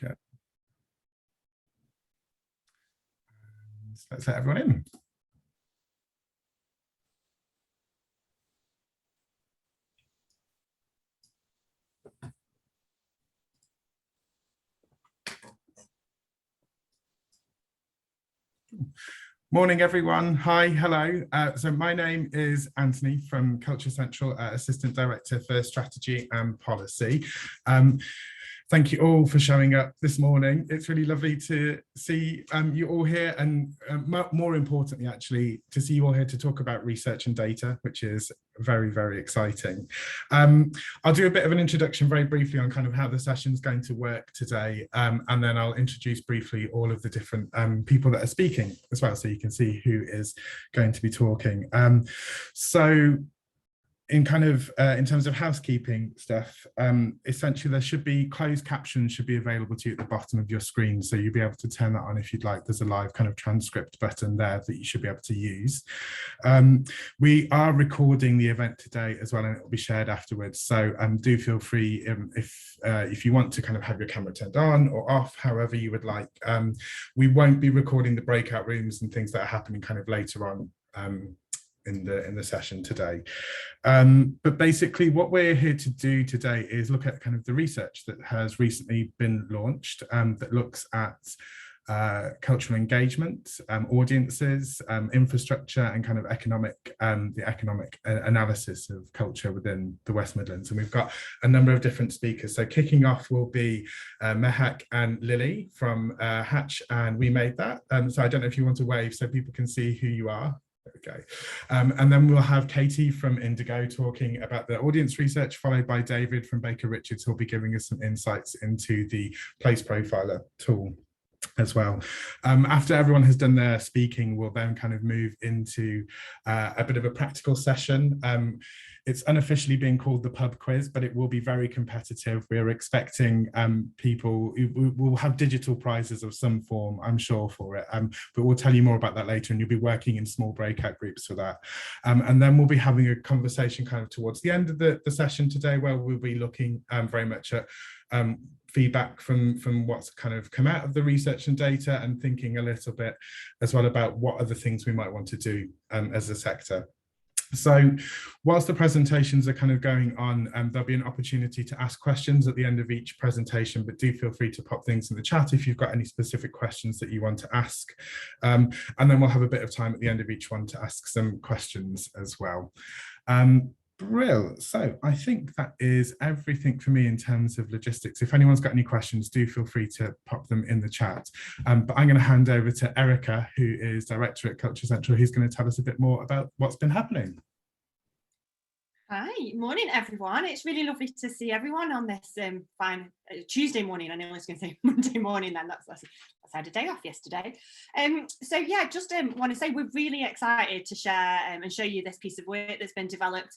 Okay. Let's let everyone in. Morning, everyone. Hi, hello. So my name is Anthony from Culture Central, Assistant Director for Strategy and Policy. Thank you all for showing up this morning. It's really lovely to see you all here, and more importantly, actually, to see you all here to talk about research and data, which is very, very exciting. I'll do a bit of an introduction very briefly on kind of how the session is going to work today, and then I'll introduce briefly all of the different people that are speaking as well, so you can see who is going to be talking. So in kind of in terms of housekeeping stuff, essentially there should be closed captions should be available to you at the bottom of your screen, so you'll be able to turn that on if you'd like. There's a live kind of transcript button there that you should be able to use. We are recording the event today as well, and it will be shared afterwards, so do feel free if you want to kind of have your camera turned on or off, however you would like. We won't be recording the breakout rooms and things that are happening kind of later on in the session today. But basically what we're here to do today is look at kind of the research that has recently been launched that looks at cultural engagement, audiences, infrastructure, and kind of the economic analysis of culture within the West Midlands. And we've got a number of different speakers. So kicking off will be Mehak and Lily from Hatch and We Made That. So I don't know if you want to wave so people can see who you are. Okay, and then we'll have Katie from Indigo talking about the audience research, followed by David from Baker Richards, who'll be giving us some insights into the Place Profiler tool as well. After everyone has done their speaking, we'll then kind of move into a bit of a practical session. It's unofficially being called the pub quiz, but it will be very competitive. We're expecting people, we'll have digital prizes of some form, I'm sure, for it, but we'll tell you more about that later, and you'll be working in small breakout groups for that. And then we'll be having a conversation kind of towards the end of the session today, where we'll be looking very much at feedback from what's kind of come out of the research and data, and thinking a little bit as well about what other things we might want to do as a sector. So whilst the presentations are kind of going on, there'll be an opportunity to ask questions at the end of each presentation, but do feel free to pop things in the chat if you've got any specific questions that you want to ask. And then we'll have a bit of time at the end of each one to ask some questions as well. Brill. So I think that is everything for me in terms of logistics. If anyone's got any questions, do feel free to pop them in the chat. But I'm going to hand over to Erica, who is Director at Culture Central, who's going to tell us a bit more about what's been happening. Hi, morning everyone. It's really lovely to see everyone on this fine Tuesday morning. I know I was going to say Monday morning then, that's I had a day off yesterday. So yeah, just want to say we're really excited to share and show you this piece of work that's been developed,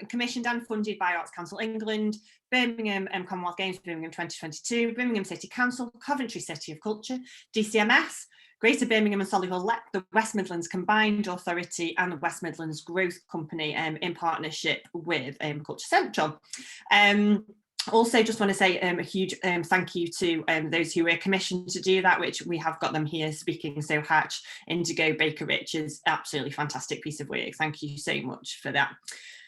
commissioned and funded by Arts Council England, Birmingham Commonwealth Games, Birmingham 2022, Birmingham City Council, Coventry City of Culture, DCMS, Greater Birmingham and Solihull, the West Midlands Combined Authority, and the West Midlands Growth Company in partnership with Culture Central. Also, just want to say a huge thank you to those who were commissioned to do that, which we have got them here speaking. So Hatch, Indigo, Baker Richards, absolutely fantastic piece of work. Thank you so much for that.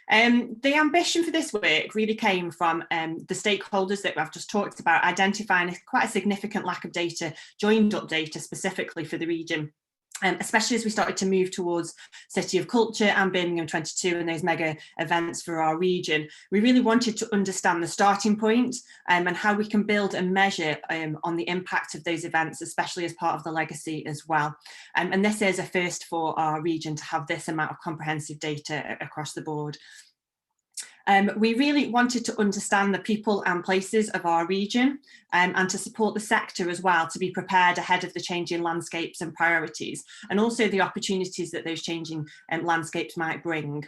The ambition for this work really came from the stakeholders that I've just talked about, identifying quite a significant lack of data, joined up data specifically for the region. Especially as we started to move towards City of Culture and Birmingham 22 and those mega events for our region, we really wanted to understand the starting point and how we can build and measure on the impact of those events, especially as part of the legacy as well. And this is a first for our region to have this amount of comprehensive data across the board. We really wanted to understand the people and places of our region and to support the sector as well, to be prepared ahead of the changing landscapes and priorities, and also the opportunities that those changing landscapes might bring.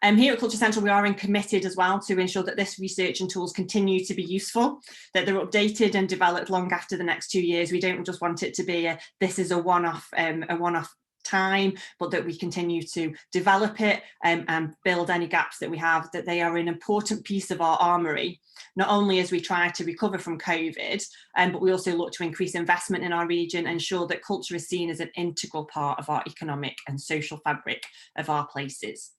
Here at Culture Central, we are committed as well to ensure that this research and tools continue to be useful, that they're updated and developed long after the next 2 years. We don't just want it to be this is a one-off time, but that we continue to develop it and build any gaps that we have, that they are an important piece of our armoury, not only as we try to recover from COVID, but we also look to increase investment in our region, ensure that culture is seen as an integral part of our economic and social fabric of our places.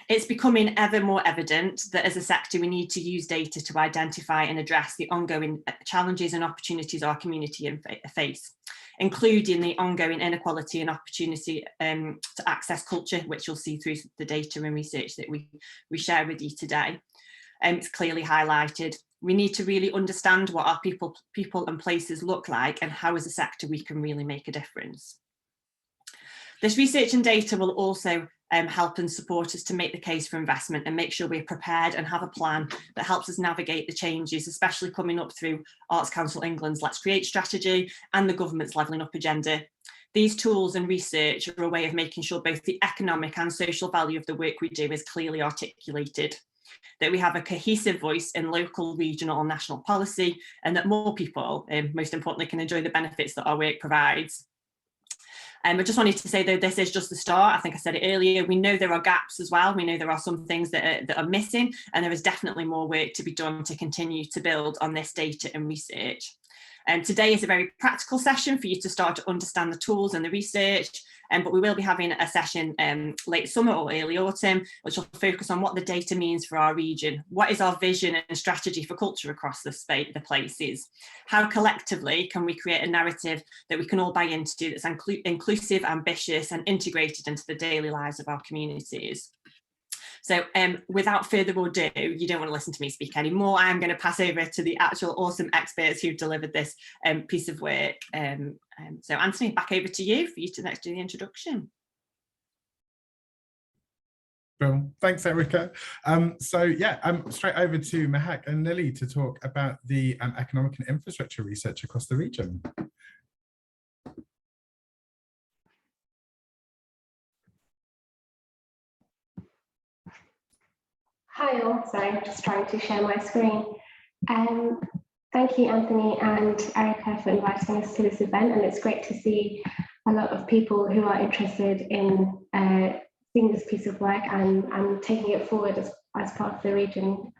It's becoming ever more evident that as a sector, we need to use data to identify and address the ongoing challenges and opportunities our community face, including the ongoing inequality and opportunity to access culture, which you'll see through the data and research that we share with you today. It's clearly highlighted. We need to really understand what our people and places look like, and how as a sector we can really make a difference. This research and data will also help and support us to make the case for investment and make sure we're prepared and have a plan that helps us navigate the changes, especially coming up through Arts Council England's Let's Create strategy and the government's Levelling Up agenda. These tools and research are a way of making sure both the economic and social value of the work we do is clearly articulated, that we have a cohesive voice in local, regional and national policy, and that more people, most importantly, can enjoy the benefits that our work provides. I just wanted to say, though, this is just the start. I think I said it earlier, we know there are gaps as well. We know there are some things that are missing, and there is definitely more work to be done to continue to build on this data and research. Today is a very practical session for you to start to understand the tools and the research, but we will be having a session late summer or early autumn, which will focus on what the data means for our region. What is our vision and strategy for culture across the places? How collectively can we create a narrative that we can all buy into, that's inclusive, ambitious and integrated into the daily lives of our communities? So without further ado, you don't want to listen to me speak anymore. I'm going to pass over to the actual awesome experts who've delivered this piece of work. So Anthony, back over to you for you to next do the introduction. Well, thanks, Erica. So yeah, straight over to Mehak and Lily to talk about the economic and infrastructure research across the region. Hi all, sorry, I'm just trying to share my screen. Thank you, Anthony and Erica, for inviting us to this event, and it's great to see a lot of people who are interested in seeing this piece of work and taking it forward as part of the region.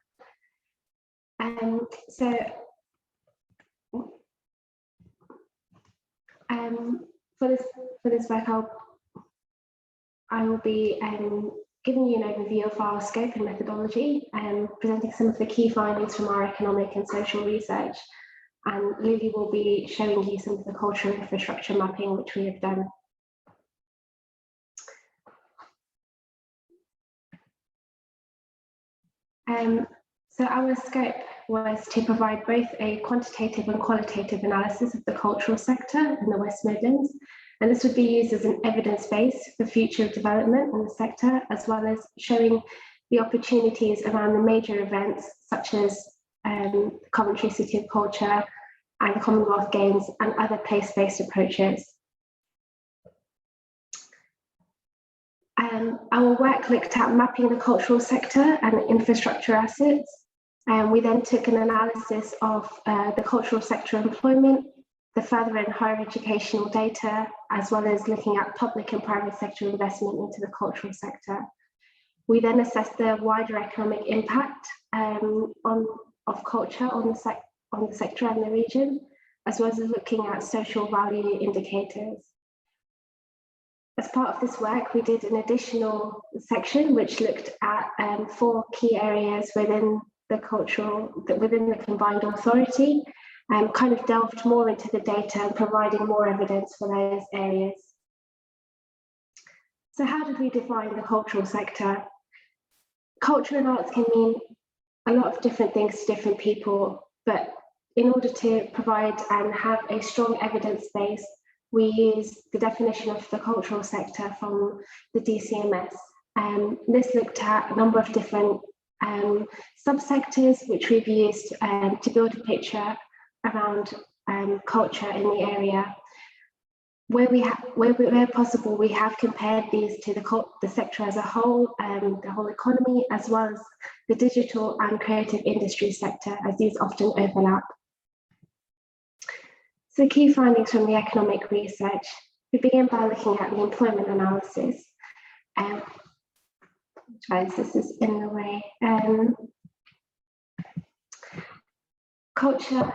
For this work, I will be giving you an overview of our scope and methodology, and presenting some of the key findings from our economic and social research. And Lily will be showing you some of the cultural infrastructure mapping which we have done. So our scope was to provide both a quantitative and qualitative analysis of the cultural sector in the West Midlands, and this would be used as an evidence base for future development in the sector, as well as showing the opportunities around the major events such as Coventry City of Culture and the Commonwealth Games and other place-based approaches. Our work looked at mapping the cultural sector and infrastructure assets. We then took an analysis of the cultural sector employment, the further and higher educational data, as well as looking at public and private sector investment into the cultural sector. We then assessed the wider economic impact of culture on the sector and the region, as well as looking at social value indicators. As part of this work, we did an additional section which looked at 4 key areas within the combined authority, and kind of delved more into the data and providing more evidence for those areas. So how did we define the cultural sector? Culture and arts can mean a lot of different things to different people, but in order to provide and have a strong evidence base, we use the definition of the cultural sector from the DCMS. This looked at a number of different subsectors which we've used to build a picture around culture in the area. Where possible, we have compared these to the sector as a whole, the whole economy, as well as the digital and creative industry sector, as these often overlap. So key findings from the economic research. We begin by looking at the employment analysis. This is in the way. Culture.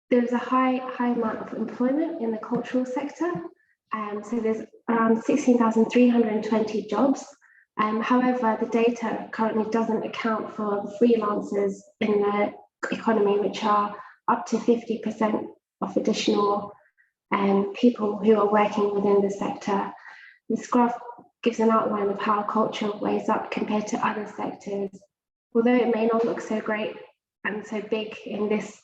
There's a high amount of employment in the cultural sector. So there's around 16,320 jobs. However, the data currently doesn't account for the freelancers in the economy, which are up to 50% of additional people who are working within the sector. This graph gives an outline of how culture weighs up compared to other sectors. Although it may not look so great and so big in this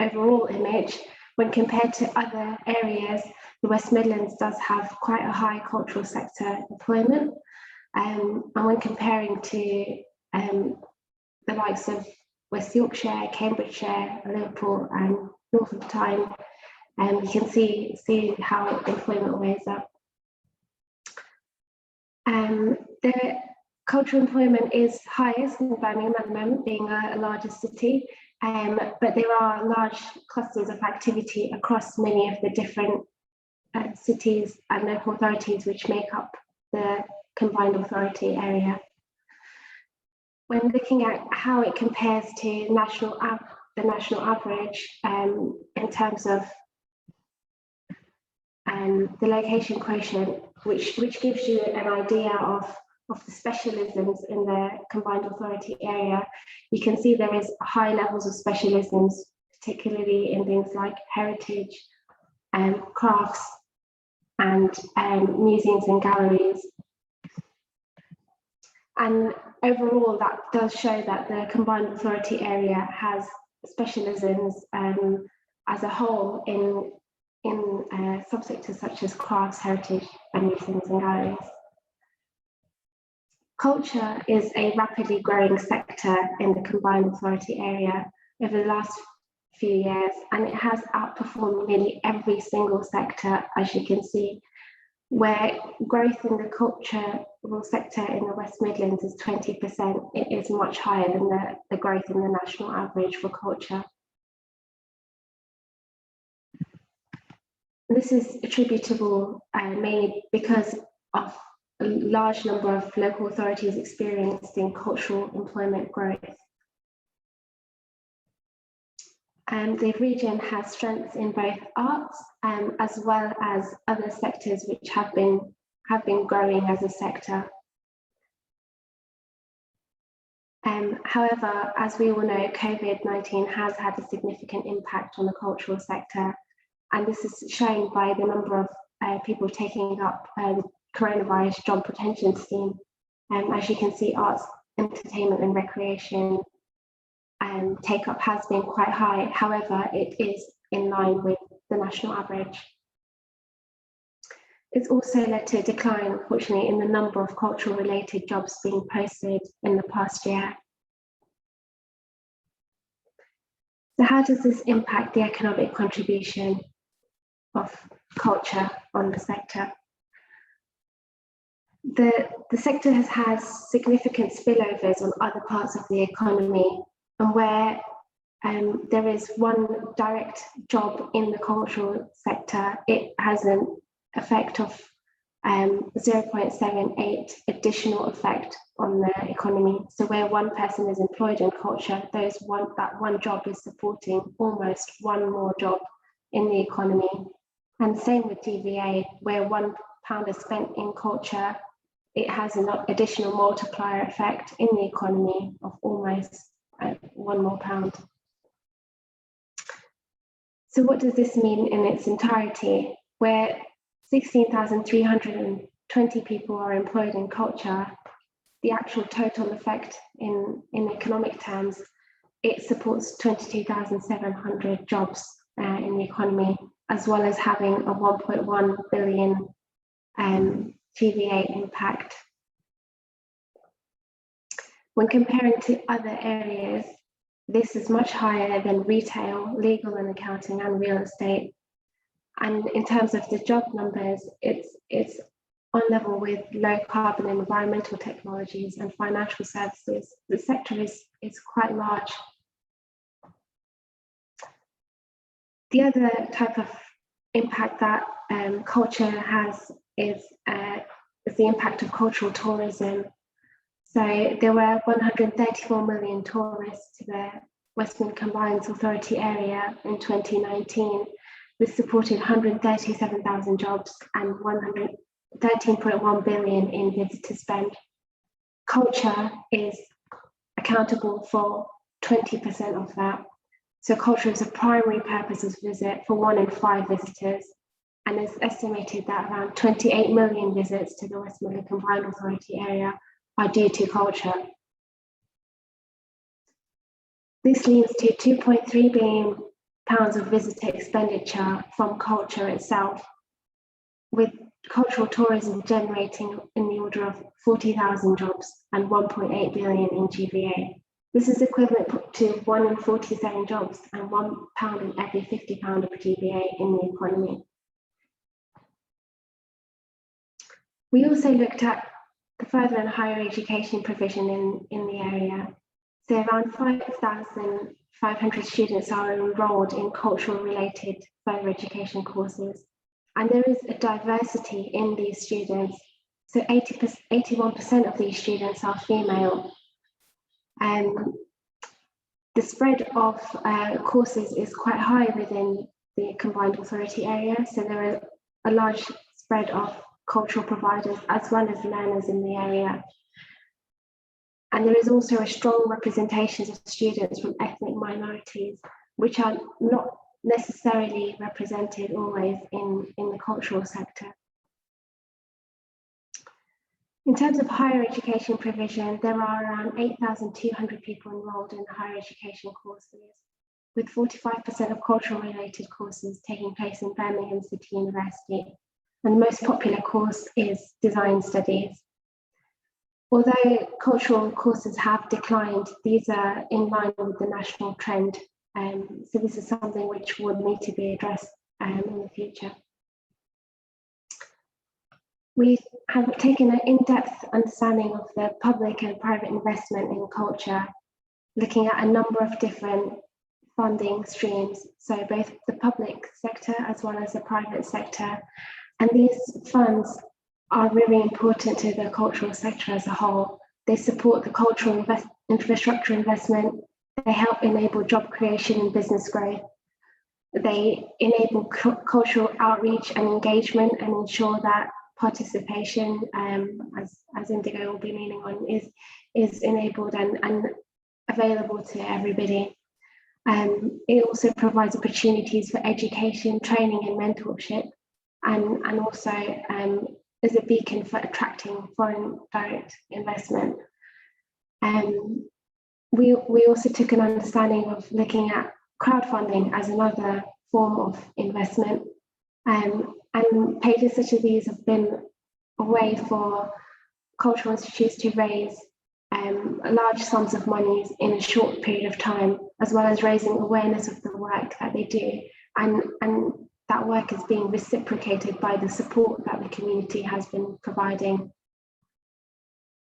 overall image, when compared to other areas, the West Midlands does have quite a high cultural sector employment. And when comparing to the likes of West Yorkshire, Cambridgeshire, Liverpool and North of Tyne, you can see how employment weighs up. The cultural employment is highest in Birmingham at the moment, being a larger city, but there are large clusters of activity across many of the different cities and local authorities which make up the combined authority area. When looking at how it compares to the national average in terms of the location quotient, which gives you an idea of the specialisms in the combined authority area, you can see there is high levels of specialisms, particularly in things like heritage, crafts, and museums and galleries. And overall, that does show that the combined authority area has specialisms as a whole in subsectors such as crafts, heritage, and museums and galleries. Culture is a rapidly growing sector in the combined authority area over the last few years, and it has outperformed nearly every single sector, as you can see, where growth in the cultural sector in the West Midlands is 20%. It is much higher than the growth in the national average for culture. This is attributable mainly because of a large number of local authorities experiencing cultural employment growth. The region has strengths in both arts as well as other sectors which have been growing as a sector. However, as we all know, COVID-19 has had a significant impact on the cultural sector, and this is shown by the number of people taking up the coronavirus job retention scheme. As you can see, arts, entertainment and recreation take-up has been quite high. However, it is in line with the national average. It's also led to a decline, unfortunately, in the number of cultural-related jobs being posted in the past year. So how does this impact the economic contribution of culture on the sector? The sector has significant spillovers on other parts of the economy, and where there is one direct job in the cultural sector, it has an effect of 0.78 additional effect on the economy. So where one person is employed in culture, that one job is supporting almost one more job in the economy. And same with DVA, where £1 is spent in culture, it has an additional multiplier effect in the economy of almost one more pound. So what does this mean in its entirety? Where 16,320 people are employed in culture, the actual total effect in economic terms, it supports 22,700 jobs in the economy, as well as having a 1.1 billion TVA impact. When comparing to other areas, this is much higher than retail, legal and accounting, and real estate. And in terms of the job numbers, it's on level with low carbon and environmental technologies and financial services. The sector is quite large. The other type of impact that culture has is the impact of cultural tourism. So there were 134 million tourists to the West Midlands Combined Authority area in 2019. This supported 137,000 jobs and 113.1 billion in visitor spend. Culture is accountable for 20% of that. So culture is a primary purpose of visit for 1 in 5 visitors, and it's estimated that around 28 million visits to the West Midlands Combined Authority area are due to culture. This leads to £2.3 billion of visitor expenditure from culture itself, with cultural tourism generating in the order of 40,000 jobs and 1.8 billion in GVA. This is equivalent to 1 in 47 jobs and £1 in every £50 of GVA in the economy. We also looked at the further and higher education provision in the area. So around 5,500 students are enrolled in cultural related further education courses. And there is a diversity in these students. So 81% of these students are female. The spread of courses is quite high within the combined authority area. So there are a large spread of cultural providers as well as learners in the area. And there is also a strong representation of students from ethnic minorities, which are not necessarily represented always in the cultural sector. In terms of higher education provision, there are around 8,200 people enrolled in higher education courses, with 45% of cultural related courses taking place in Birmingham City University. And the most popular course is design studies. Although cultural courses have declined, these are in line with the national trend. So this is something which would need to be addressed in the future. We have taken an in-depth understanding of the public and private investment in culture, looking at a number of different funding streams, so both the public sector as well as the private sector. And these funds are really important to the cultural sector as a whole. They support the cultural infrastructure investment, they help enable job creation and business growth, they enable cultural outreach and engagement and ensure that participation, as Indigo will be leaning on, is enabled and available to everybody. It also provides opportunities for education, training and mentorship, and also is a beacon for attracting foreign direct investment. We also took an understanding of looking at crowdfunding as another form of investment. And pages such as these have been a way for cultural institutes to raise large sums of money in a short period of time, as well as raising awareness of the work that they do. And that work is being reciprocated by the support that the community has been providing,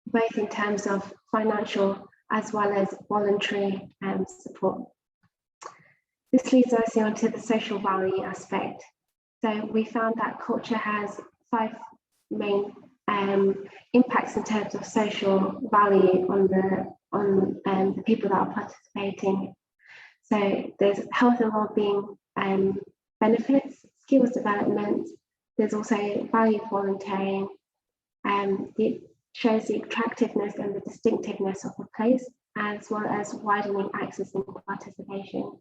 both in terms of financial as well as voluntary support. This leads us on to the social value aspect. So we found that culture has 5 main impacts in terms of social value on the people that are participating. So there's health and well-being benefits, skills development. There's also value volunteering. It shows the attractiveness and the distinctiveness of a place, as well as widening access and participation.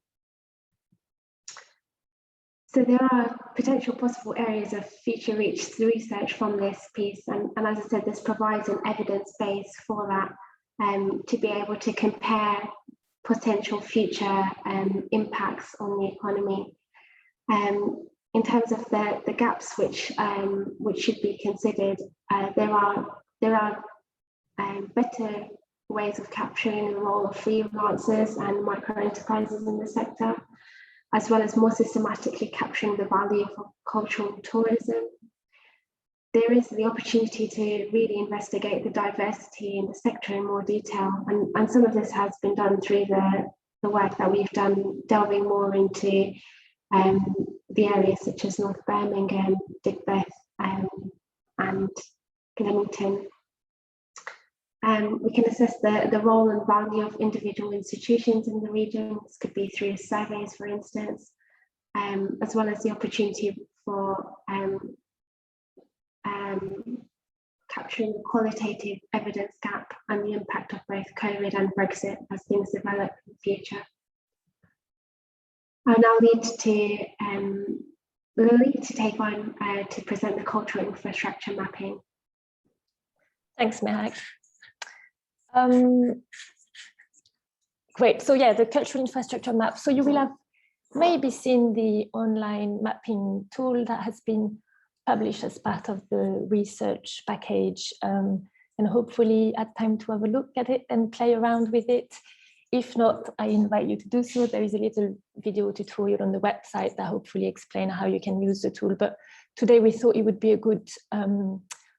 So there are potential possible areas of future research from this piece, and as I said, this provides an evidence base for that, to be able to compare potential future impacts on the economy. In terms of the gaps which should be considered, there are better ways of capturing the role of freelancers and micro enterprises in the sector, as well as more systematically capturing the value of cultural tourism. There is the opportunity to really investigate the diversity in the sector in more detail, and some of this has been done through the work that we've done, delving more into the areas such as North Birmingham, Digbeth, and Gleamington. We can assess the role and value of individual institutions in the region. This could be through surveys, for instance, as well as the opportunity for capturing the qualitative evidence gap and the impact of both COVID and Brexit as things develop in the future. I'll now lead to Lily to take on to present the cultural infrastructure mapping. Thanks, Mehak. Great, so yeah, the cultural infrastructure map. So you will have maybe seen the online mapping tool that has been published as part of the research package, and hopefully had time to have a look at it and play around with it. If not, I invite you to do so. There is a little video tutorial on the website that hopefully explain how you can use the tool. But today we thought it would be a good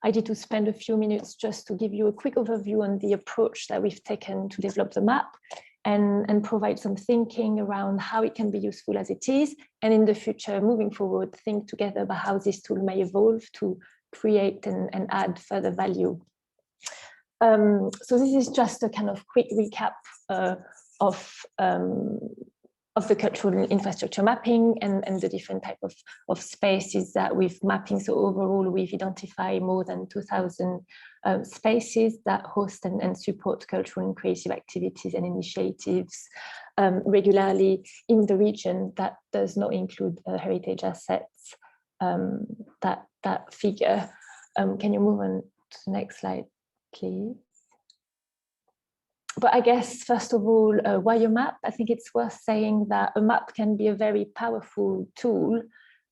idea to spend a few minutes just to give you a quick overview on the approach that we've taken to develop the map, and provide some thinking around how it can be useful as it is, and in the future, moving forward, think together about how this tool may evolve to create and add further value. So this is just a kind of quick recap of the cultural infrastructure mapping and the different type of spaces that we've mapping. So overall, we've identified more than 2,000 spaces that host and support cultural and creative activities and initiatives regularly in the region. That does not include heritage assets, that figure. Can you move on to the next slide, please? But I guess, first of all, why a map? I think it's worth saying that a map can be a very powerful tool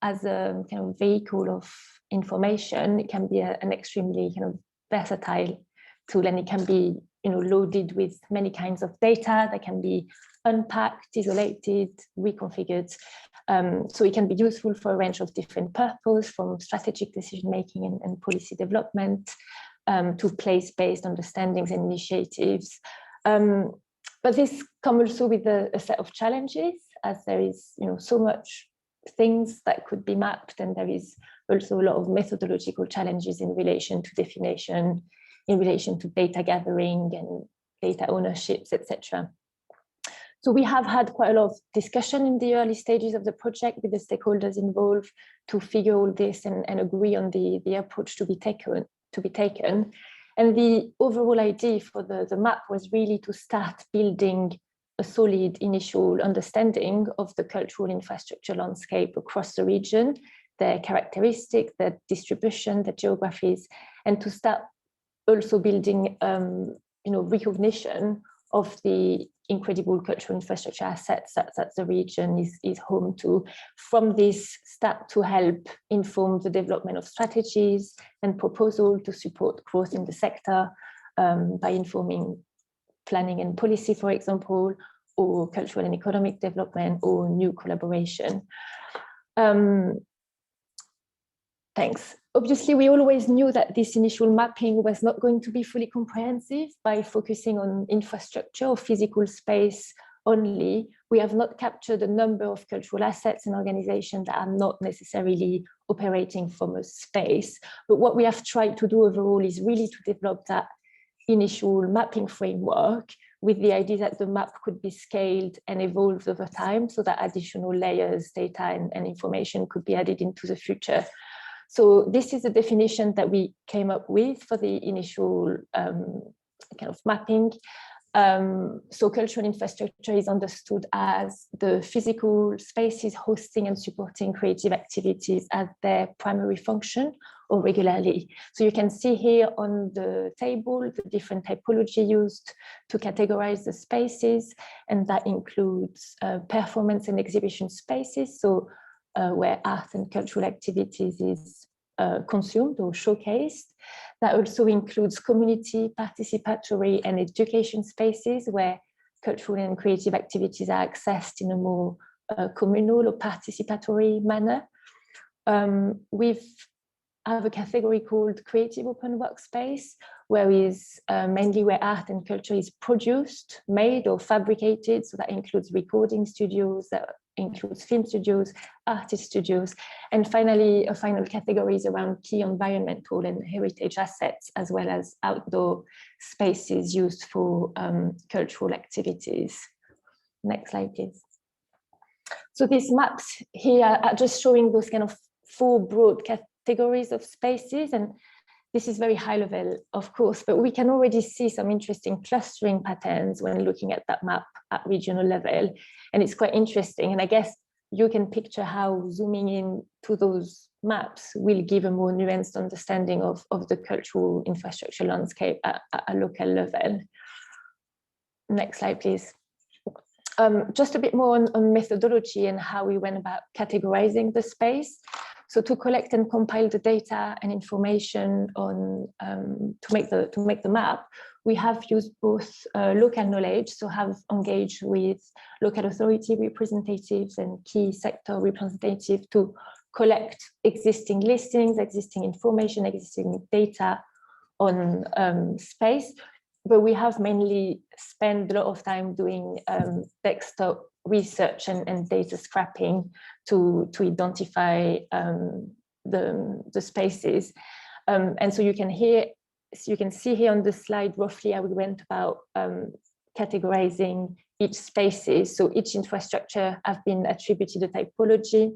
as a kind of vehicle of information. It can be an extremely kind of versatile tool, and it can be, you know, loaded with many kinds of data that can be unpacked, isolated, reconfigured. So it can be useful for a range of different purposes, from strategic decision making and policy development to place-based understandings and initiatives. But this comes also with a set of challenges, as there is, you know, so much things that could be mapped, and there is also a lot of methodological challenges in relation to definition, in relation to data gathering and data ownerships, etc. So we have had quite a lot of discussion in the early stages of the project with the stakeholders involved to figure all this and agree on the approach to be taken. And the overall idea for the map was really to start building a solid initial understanding of the cultural infrastructure landscape across the region, their characteristics, their distribution, their geographies, and to start also building recognition of the incredible cultural infrastructure assets that the region is home to. From this, start to help inform the development of strategies and proposals to support growth in the sector by informing planning and policy, for example, or cultural and economic development or new collaboration. Thanks. Obviously, we always knew that this initial mapping was not going to be fully comprehensive. By focusing on infrastructure or physical space only, we have not captured a number of cultural assets and organizations that are not necessarily operating from a space. But what we have tried to do overall is really to develop that initial mapping framework with the idea that the map could be scaled and evolved over time, so that additional layers, data and information could be added into the future. So this is a definition that we came up with for the initial kind of mapping. So cultural infrastructure is understood as the physical spaces hosting and supporting creative activities as their primary function or regularly. So you can see here on the table the different typology used to categorize the spaces, and that includes performance and exhibition spaces. So where art and cultural activities is consumed or showcased. That also includes community, participatory and education spaces where cultural and creative activities are accessed in a more communal or participatory manner. We've have a category called creative open workspace, where is mainly where art and culture is produced, made or fabricated. So that includes recording studios, that includes film studios, artist studios. And finally, a final category is around key environmental and heritage assets, as well as outdoor spaces used for cultural activities. Next slide, please. So these maps here are just showing those kind of 4 broad categories of spaces, and this is very high level, of course, but we can already see some interesting clustering patterns when looking at that map at regional level, and it's quite interesting. And I guess you can picture how zooming in to those maps will give a more nuanced understanding of the cultural infrastructure landscape at a local level. Next slide, please. Just a bit more on methodology and how we went about categorizing the space. So to collect and compile the data and information on to make the map, we have used both local knowledge, so have engaged with local authority representatives and key sector representatives to collect existing listings, existing information, existing data on space. But we have mainly spent a lot of time doing desktop research and data scrapping to identify the spaces. And so you can see here on the slide roughly how we went about categorizing each spaces. So each infrastructure have been attributed a typology.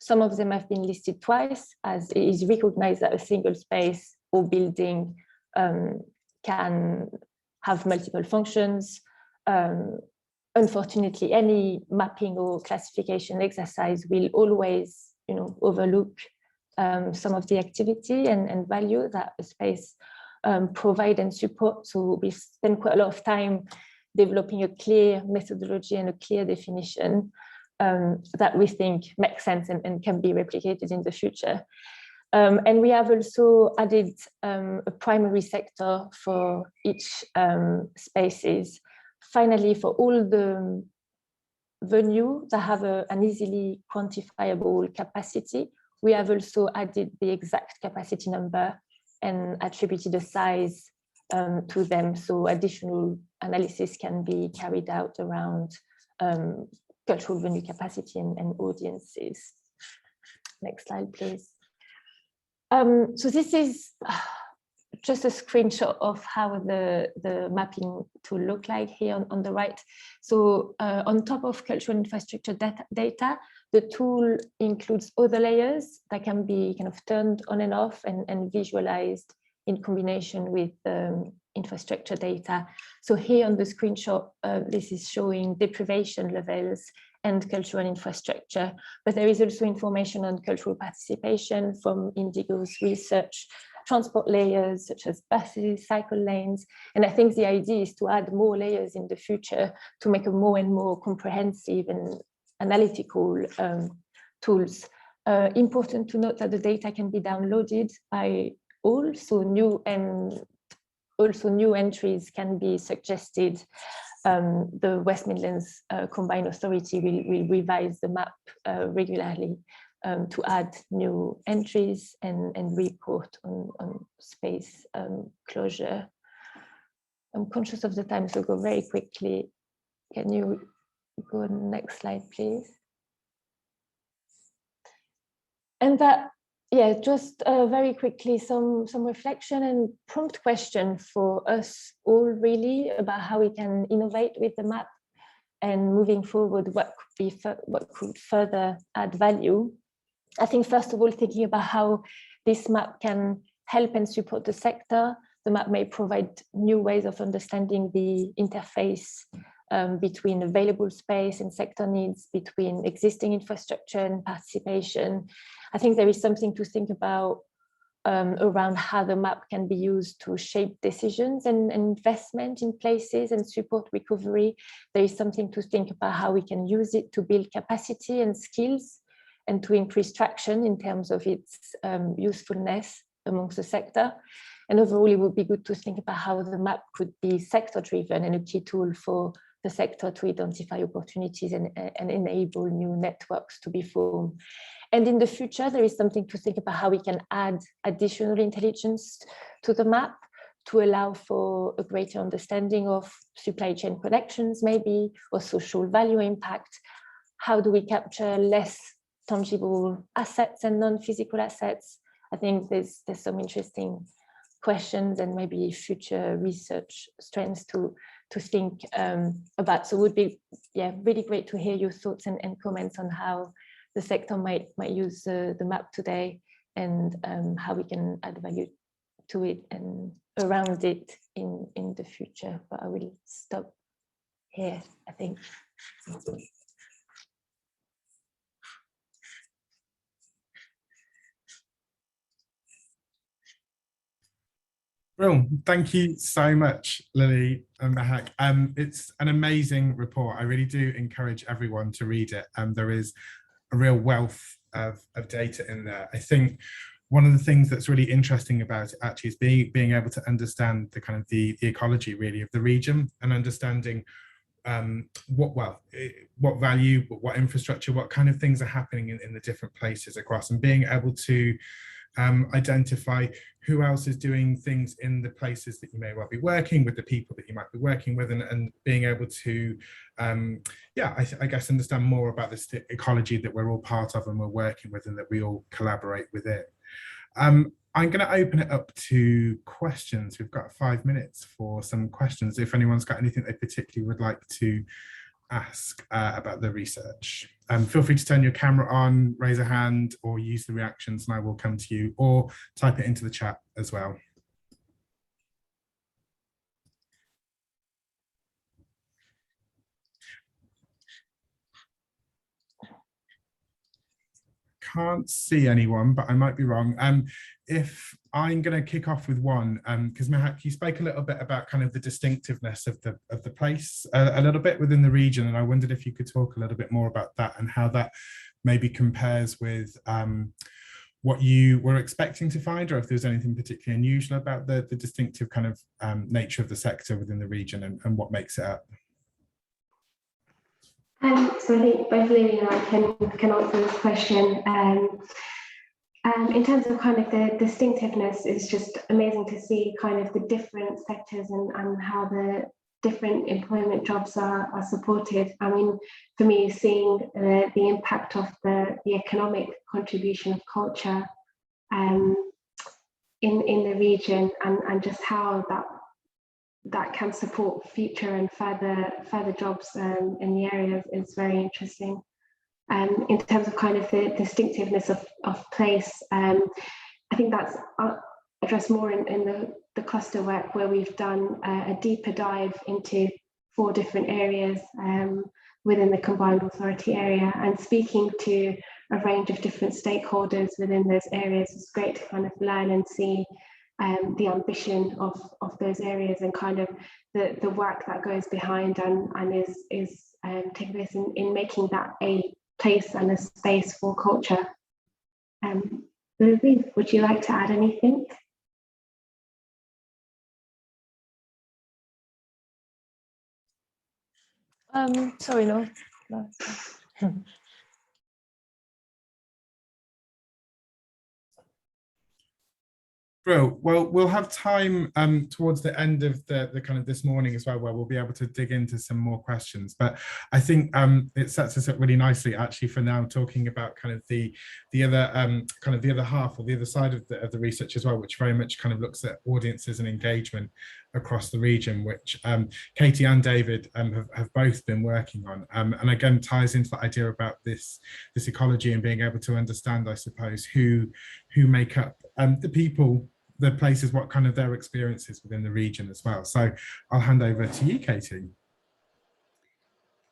Some of them have been listed twice, as it is recognized that a single space or building can have multiple functions. Unfortunately, any mapping or classification exercise will always, overlook some of the activity and value that a space provide and support. So we spend quite a lot of time developing a clear methodology and a clear definition that we think makes sense and can be replicated in the future. And we have also added a primary sector for each spaces. Finally, for all the venues that have an easily quantifiable capacity, we have also added the exact capacity number and attributed a size to them. So additional analysis can be carried out around cultural venue capacity and audiences. Next slide, please. So this is just a screenshot of how the mapping tool look like here on the right. So on top of cultural infrastructure data, the tool includes other layers that can be kind of turned on and off and visualized in combination with infrastructure data. So here on the screenshot, this is showing deprivation levels and cultural infrastructure, but there is also information on cultural participation from Indigo's research, transport layers such as buses, cycle lanes, and I think the idea is to add more layers in the future to make a more and more comprehensive and analytical tools. Important to note that the data can be downloaded by all, so new entries can be suggested. The West Midlands Combined Authority will revise the map regularly to add new entries and report on space closure. I'm conscious of the time, so go very quickly. Can you go next slide, please? And that, yeah, just very quickly, some reflection and prompt question for us all really about how we can innovate with the map and moving forward, what could further add value. I think first of all, thinking about how this map can help and support the sector. The map may provide new ways of understanding the interface between available space and sector needs, between existing infrastructure and participation. I think there is something to think about around how the map can be used to shape decisions and investment in places and support recovery. There is something to think about how we can use it to build capacity and skills and to increase traction in terms of its usefulness amongst the sector. And overall, it would be good to think about how the map could be sector-driven and a key tool for the sector to identify opportunities and enable new networks to be formed. And in the future, there is something to think about how we can add additional intelligence to the map to allow for a greater understanding of supply chain connections, maybe, or social value impact. How do we capture less tangible assets and non-physical assets? I think there's some interesting questions and maybe future research strands to think about. So it would be really great to hear your thoughts and comments on how the sector might use the map today, and how we can add value to it and around it in the future. But I will stop here, I think. Well, thank you so much, Lily and Mahak. It's an amazing report. I really do encourage everyone to read it. There is a real wealth of data in there. I think one of the things that's really interesting about it actually is being able to understand the kind of the ecology really of the region, and understanding what value, what infrastructure, what kind of things are happening in the different places across, and being able to identify who else is doing things in the places that you may well be working with, the people that you might be working with, and being able to I guess understand more about this ecology that we're all part of and we're working with, and that we all collaborate with it. I'm going to open it up to questions. We've got 5 minutes for some questions, if anyone's got anything they particularly would like to ask about the research. Feel free to turn your camera on, raise a hand, or use the reactions and I will come to you, or type it into the chat as well. Can't see anyone, but I might be wrong. If I'm going to kick off with one, because Mahak, you spoke a little bit about kind of the distinctiveness of the place a little bit within the region, and I wondered if you could talk a little bit more about that and how that maybe compares with what you were expecting to find, or if there's anything particularly unusual about the distinctive kind of nature of the sector within the region, and what makes it up. So I think both Lily and I can answer this question. In terms of kind of the distinctiveness, it's just amazing to see kind of the different sectors and how the different employment jobs are supported. I mean, for me, seeing the impact of the economic contribution of culture in the region, and just how that can support future and further jobs in the area is very interesting. In terms of kind of the distinctiveness of place, I think that's addressed more in the cluster work, where we've done a deeper dive into 4 different areas within the combined authority area, and speaking to a range of different stakeholders within those areas. It's great to kind of learn and see the ambition of those areas, and kind of the work that goes behind and is taking place in making that a place and a space for culture. Lily, would you like to add anything? Sorry, no. Well, we'll have time towards the end of the kind of this morning as well, where we'll be able to dig into some more questions. But I think it sets us up really nicely actually for now, talking about kind of the other kind of the other half, or the other side of the research as well, which very much kind of looks at audiences and engagement across the region, which Katie and David have both been working on, and again ties into the idea about this ecology and being able to understand, I suppose, who make up the people, the places, what kind of their experiences within the region as well. So I'll hand over to you, Katie.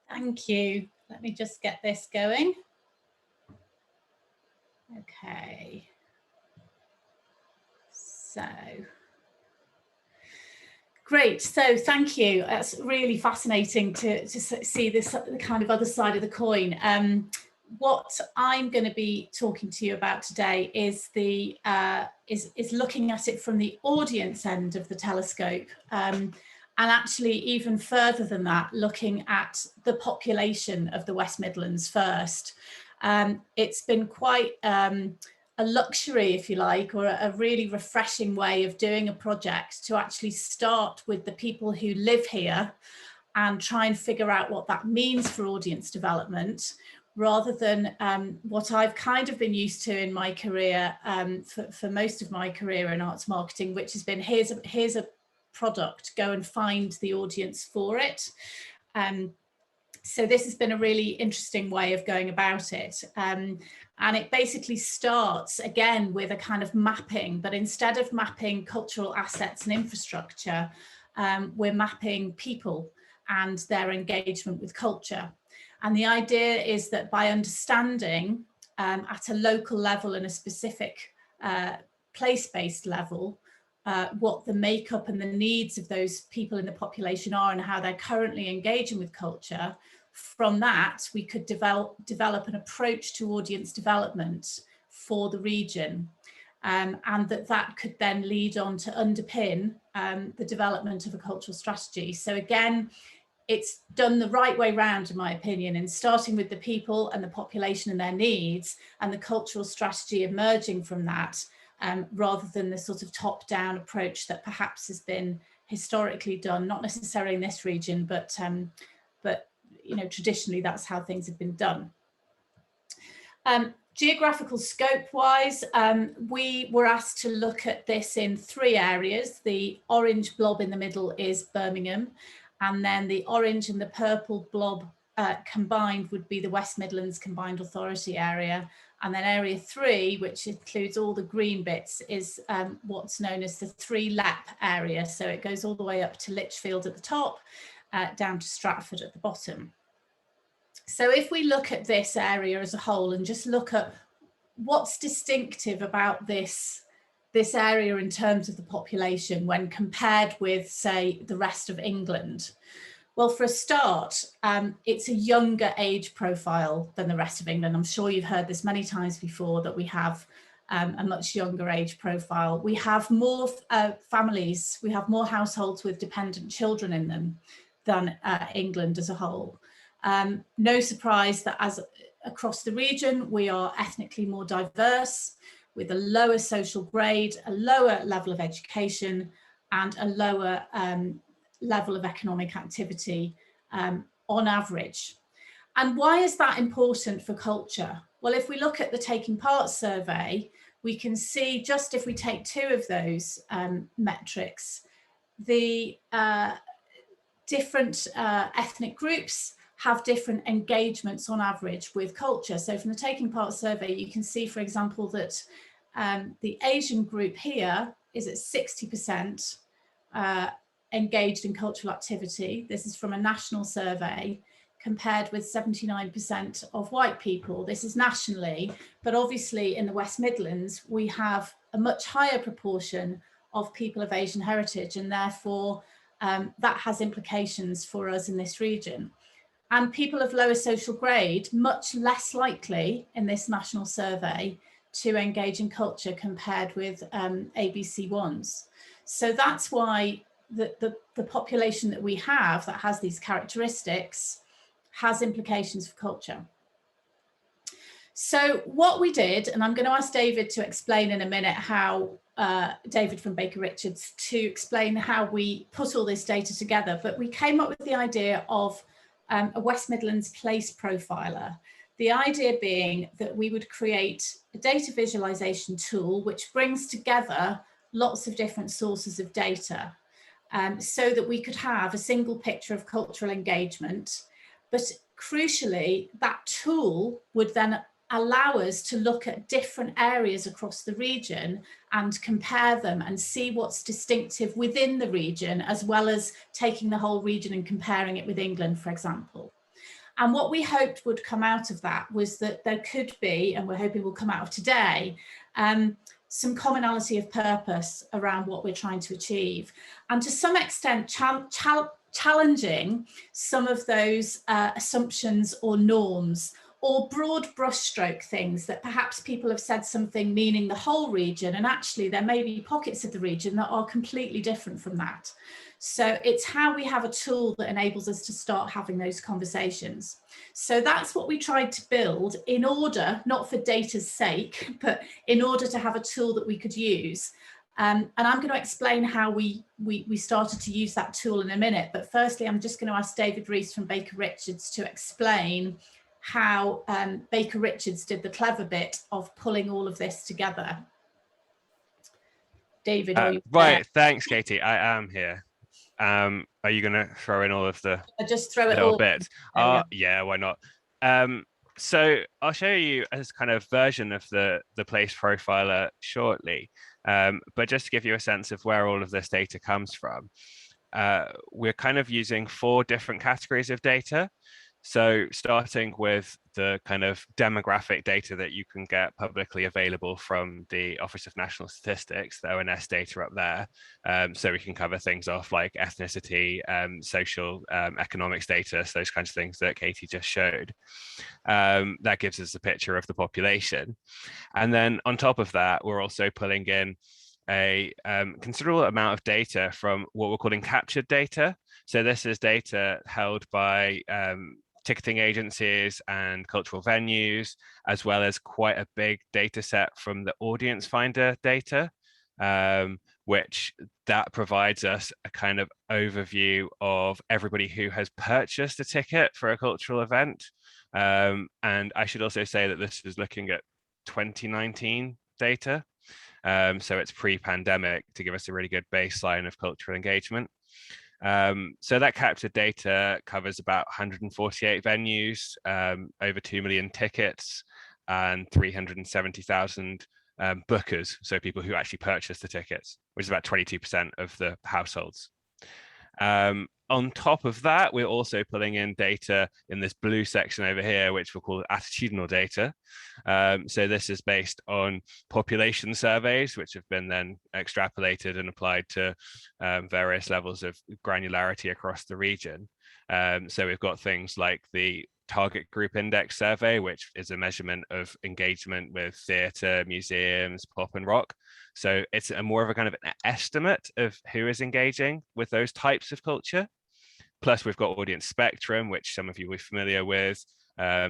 Thank you. Let me just get this going. Okay. So great. So thank you. That's really fascinating to see this kind of other side of the coin. What I'm going to be talking to you about today is is looking at it from the audience end of the telescope, and actually even further than that, looking at the population of the West Midlands first. It's been quite a luxury, if you like, or a really refreshing way of doing a project to actually start with the people who live here and try and figure out what that means for audience development, rather than what I've kind of been used to in my career, for most of my career in arts marketing, which has been here's a product, go and find the audience for it. So this has been a really interesting way of going about it. And it basically starts again with a kind of mapping, but instead of mapping cultural assets and infrastructure, we're mapping people and their engagement with culture. And the idea is that by understanding at a local level and a specific place-based level, what the makeup and the needs of those people in the population are and how they're currently engaging with culture, from that we could develop an approach to audience development for the region, and that could then lead on to underpin the development of a cultural strategy. So again, it's done the right way round, in my opinion, in starting with the people and the population and their needs, and the cultural strategy emerging from that, rather than the sort of top-down approach that perhaps has been historically done, not necessarily in this region, but you know, traditionally that's how things have been done. Geographical scope wise, we were asked to look at this in 3 areas. The orange blob in the middle is Birmingham, and then the orange and the purple blob combined would be the West Midlands Combined Authority area. And then area 3, which includes all the green bits, is what's known as the 3 LEP area. So it goes all the way up to Lichfield at the top, down to Stratford at the bottom. So if we look at this area as a whole and just look at what's distinctive about this area in terms of the population when compared with, say, the rest of England. Well, for a start, it's a younger age profile than the rest of England. I'm sure you've heard this many times before, that we have a much younger age profile. We have more families, we have more households with dependent children in them than England as a whole. No surprise that as across the region, we are ethnically more diverse, with a lower social grade, a lower level of education, and a lower level of economic activity on average. And why is that important for culture? Well, if we look at the Taking Part survey, we can see, just if we take 2 of those metrics, the different ethnic groups have different engagements on average with culture. So from the Taking Part survey, you can see, for example, that the Asian group here is at 60% engaged in cultural activity. This is from a national survey, compared with 79% of white people. This is nationally, but obviously in the West Midlands, we have a much higher proportion of people of Asian heritage, and therefore that has implications for us in this region. And people of lower social grade, much less likely in this national survey to engage in culture compared with ABC1s. So that's why the population that we have that has these characteristics has implications for culture. So what we did, and I'm going to ask David to explain in a minute how, David from Baker Richards, to explain how we put all this data together, but we came up with the idea of a West Midlands place profiler. The idea being that we would create a data visualization tool which brings together lots of different sources of data, so that we could have a single picture of cultural engagement. But crucially, that tool would then allow us to look at different areas across the region and compare them and see what's distinctive within the region, as well as taking the whole region and comparing it with England, for example. And what we hoped would come out of that was that there could be, and we're hoping will come out of today, some commonality of purpose around what we're trying to achieve, and to some extent challenging some of those assumptions or norms, or broad brushstroke things that perhaps people have said something meaning the whole region, and actually there may be pockets of the region that are completely different from that. So it's how we have a tool that enables us to start having those conversations. So that's what we tried to build in order, not for data's sake, but in order to have a tool that we could use. And I'm going to explain how we started to use that tool in a minute. But firstly, I'm just going to ask David Rees from Baker Richards to explain how Baker Richards did the clever bit of pulling all of this together. David, are you right, thanks, Katie. I am here. Are you going to throw in all of the just throw it little all bits? Yeah, why not? So I'll show you a kind of version of the place profiler shortly, but just to give you a sense of where all of this data comes from, we're kind of using 4 different categories of data. So starting with the kind of demographic data that you can get publicly available from the Office of National Statistics, the ONS data up there. So we can cover things off like ethnicity, social, economics data, so those kinds of things that Katie just showed. That gives us a picture of the population. And then on top of that, we're also pulling in a considerable amount of data from what we're calling captured data. So this is data held by ticketing agencies and cultural venues, as well as quite a big data set from the audience finder data, which that provides us a kind of overview of everybody who has purchased a ticket for a cultural event. And I should also say that this is looking at 2019 data. So it's pre-pandemic to give us a really good baseline of cultural engagement. So that captured data covers about 148 venues, over 2 million tickets, and 370,000 bookers, so people who actually purchase the tickets, which is about 22% of the households. On top of that, we're also pulling in data in this blue section over here, which we'll call attitudinal data. So this is based on population surveys, which have been then extrapolated and applied to various levels of granularity across the region. So we've got things like the Target Group Index survey, which is a measurement of engagement with theatre, museums, pop and rock. So it's more of a kind of an estimate of who is engaging with those types of culture. Plus we've got audience spectrum, which some of you will be familiar with.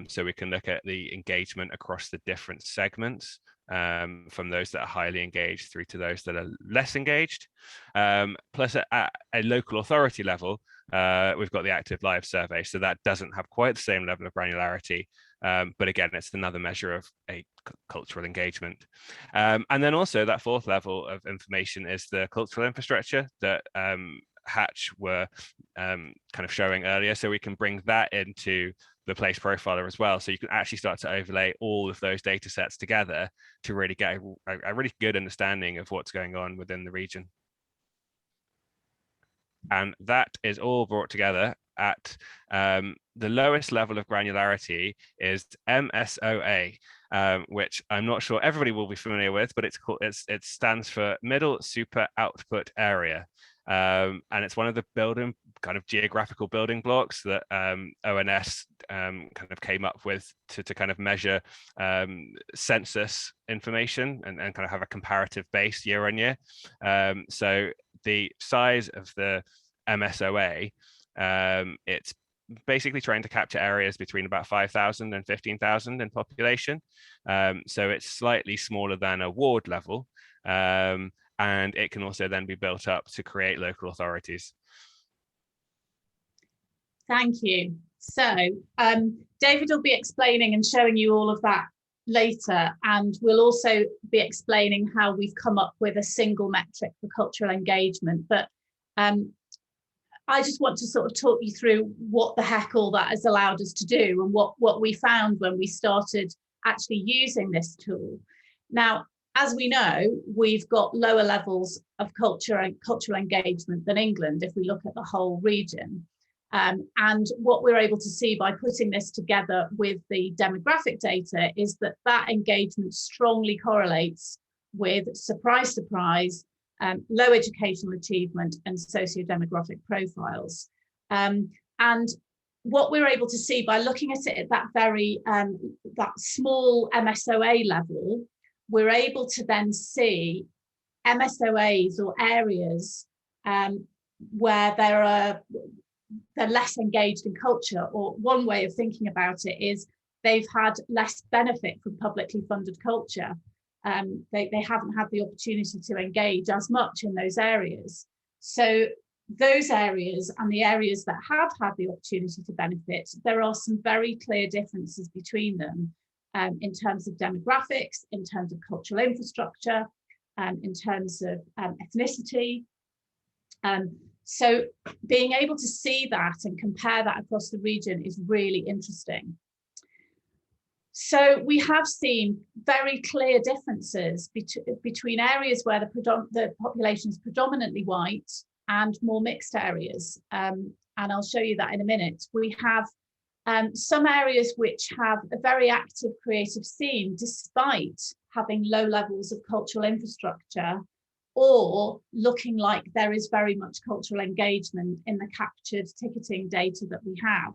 So we can look at the engagement across the different segments, from those that are highly engaged through to those that are less engaged. Plus at a local authority level, we've got the active live survey. So that doesn't have quite the same level of granularity. But again, it's another measure of a cultural engagement. And then also that 4th level of information is the cultural infrastructure that Hatch were kind of showing earlier. So we can bring that into the place profiler as well. So you can actually start to overlay all of those data sets together to really get a really good understanding of what's going on within the region. And that is all brought together at the lowest level of granularity is MSOA, which I'm not sure everybody will be familiar with, but it stands for Middle Super Output Area. And it's one of the kind of geographical building blocks that ONS kind of came up with to kind of measure census information and kind of have a comparative base year on year. So the size of the MSOA, it's basically trying to capture areas between about 5,000 and 15,000 in population. So it's slightly smaller than a ward level. And it can also then be built up to create local authorities. Thank you. So David will be explaining and showing you all of that later, and we'll also be explaining how we've come up with a single metric for cultural engagement. But I just want to sort of talk you through what the heck all that has allowed us to do and what we found when we started actually using this tool. Now, as we know, we've got lower levels of cultural engagement than England if we look at the whole region. And what we're able to see by putting this together with the demographic data is that that engagement strongly correlates with, surprise, surprise, low educational achievement and socio-demographic profiles. And what we're able to see by looking at it at that very, that small MSOA level, we're able to then see MSOAs or areas where they're less engaged in culture, or one way of thinking about it is they've had less benefit from publicly funded culture. They haven't had the opportunity to engage as much in those areas. So those areas and the areas that have had the opportunity to benefit, there are some very clear differences between them in terms of demographics, in terms of cultural infrastructure, in terms of ethnicity. So being able to see that and compare that across the region is really interesting. So we have seen very clear differences between areas where the population is predominantly white and more mixed areas. And I'll show you that in a minute. We have some areas which have a very active creative scene despite having low levels of cultural infrastructure, or looking like there is very much cultural engagement in the captured ticketing data that we have.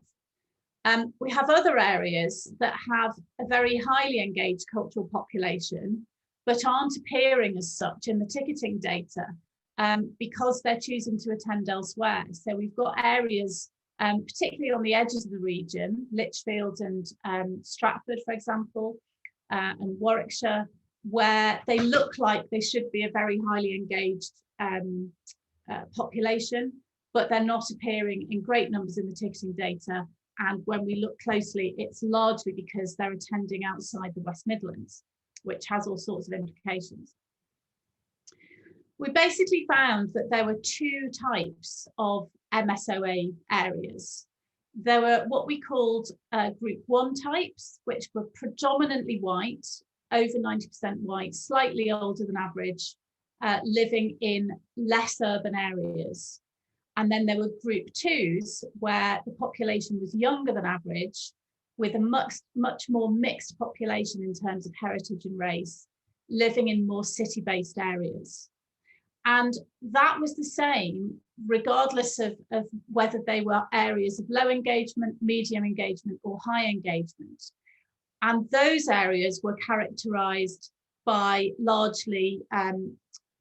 We have other areas that have a very highly engaged cultural population, but aren't appearing as such in the ticketing data because they're choosing to attend elsewhere. So we've got areas, particularly on the edges of the region, Lichfield and Stratford, for example, and Warwickshire, where they look like they should be a very highly engaged population, but they're not appearing in great numbers in the ticketing data. And when we look closely, it's largely because they're attending outside the West Midlands, which has all sorts of implications. We basically found that there were two types of MSOA areas. There were what we called group 1 types, which were predominantly white, over 90% white, slightly older than average, living in less urban areas. And then there were group 2s, where the population was younger than average, with a much more mixed population in terms of heritage and race, living in more city-based areas. And that was the same, regardless of whether they were areas of low engagement, medium engagement, or high engagement. And those areas were characterized by largely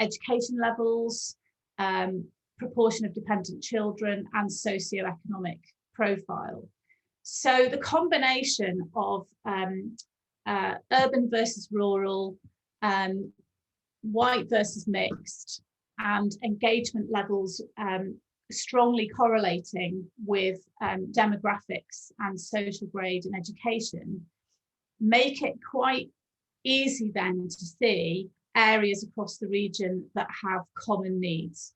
education levels, proportion of dependent children, and socioeconomic profile. So the combination of urban versus rural, white versus mixed, and engagement levels strongly correlating with demographics and social grade and education, make it quite easy then to see areas across the region that have common needs.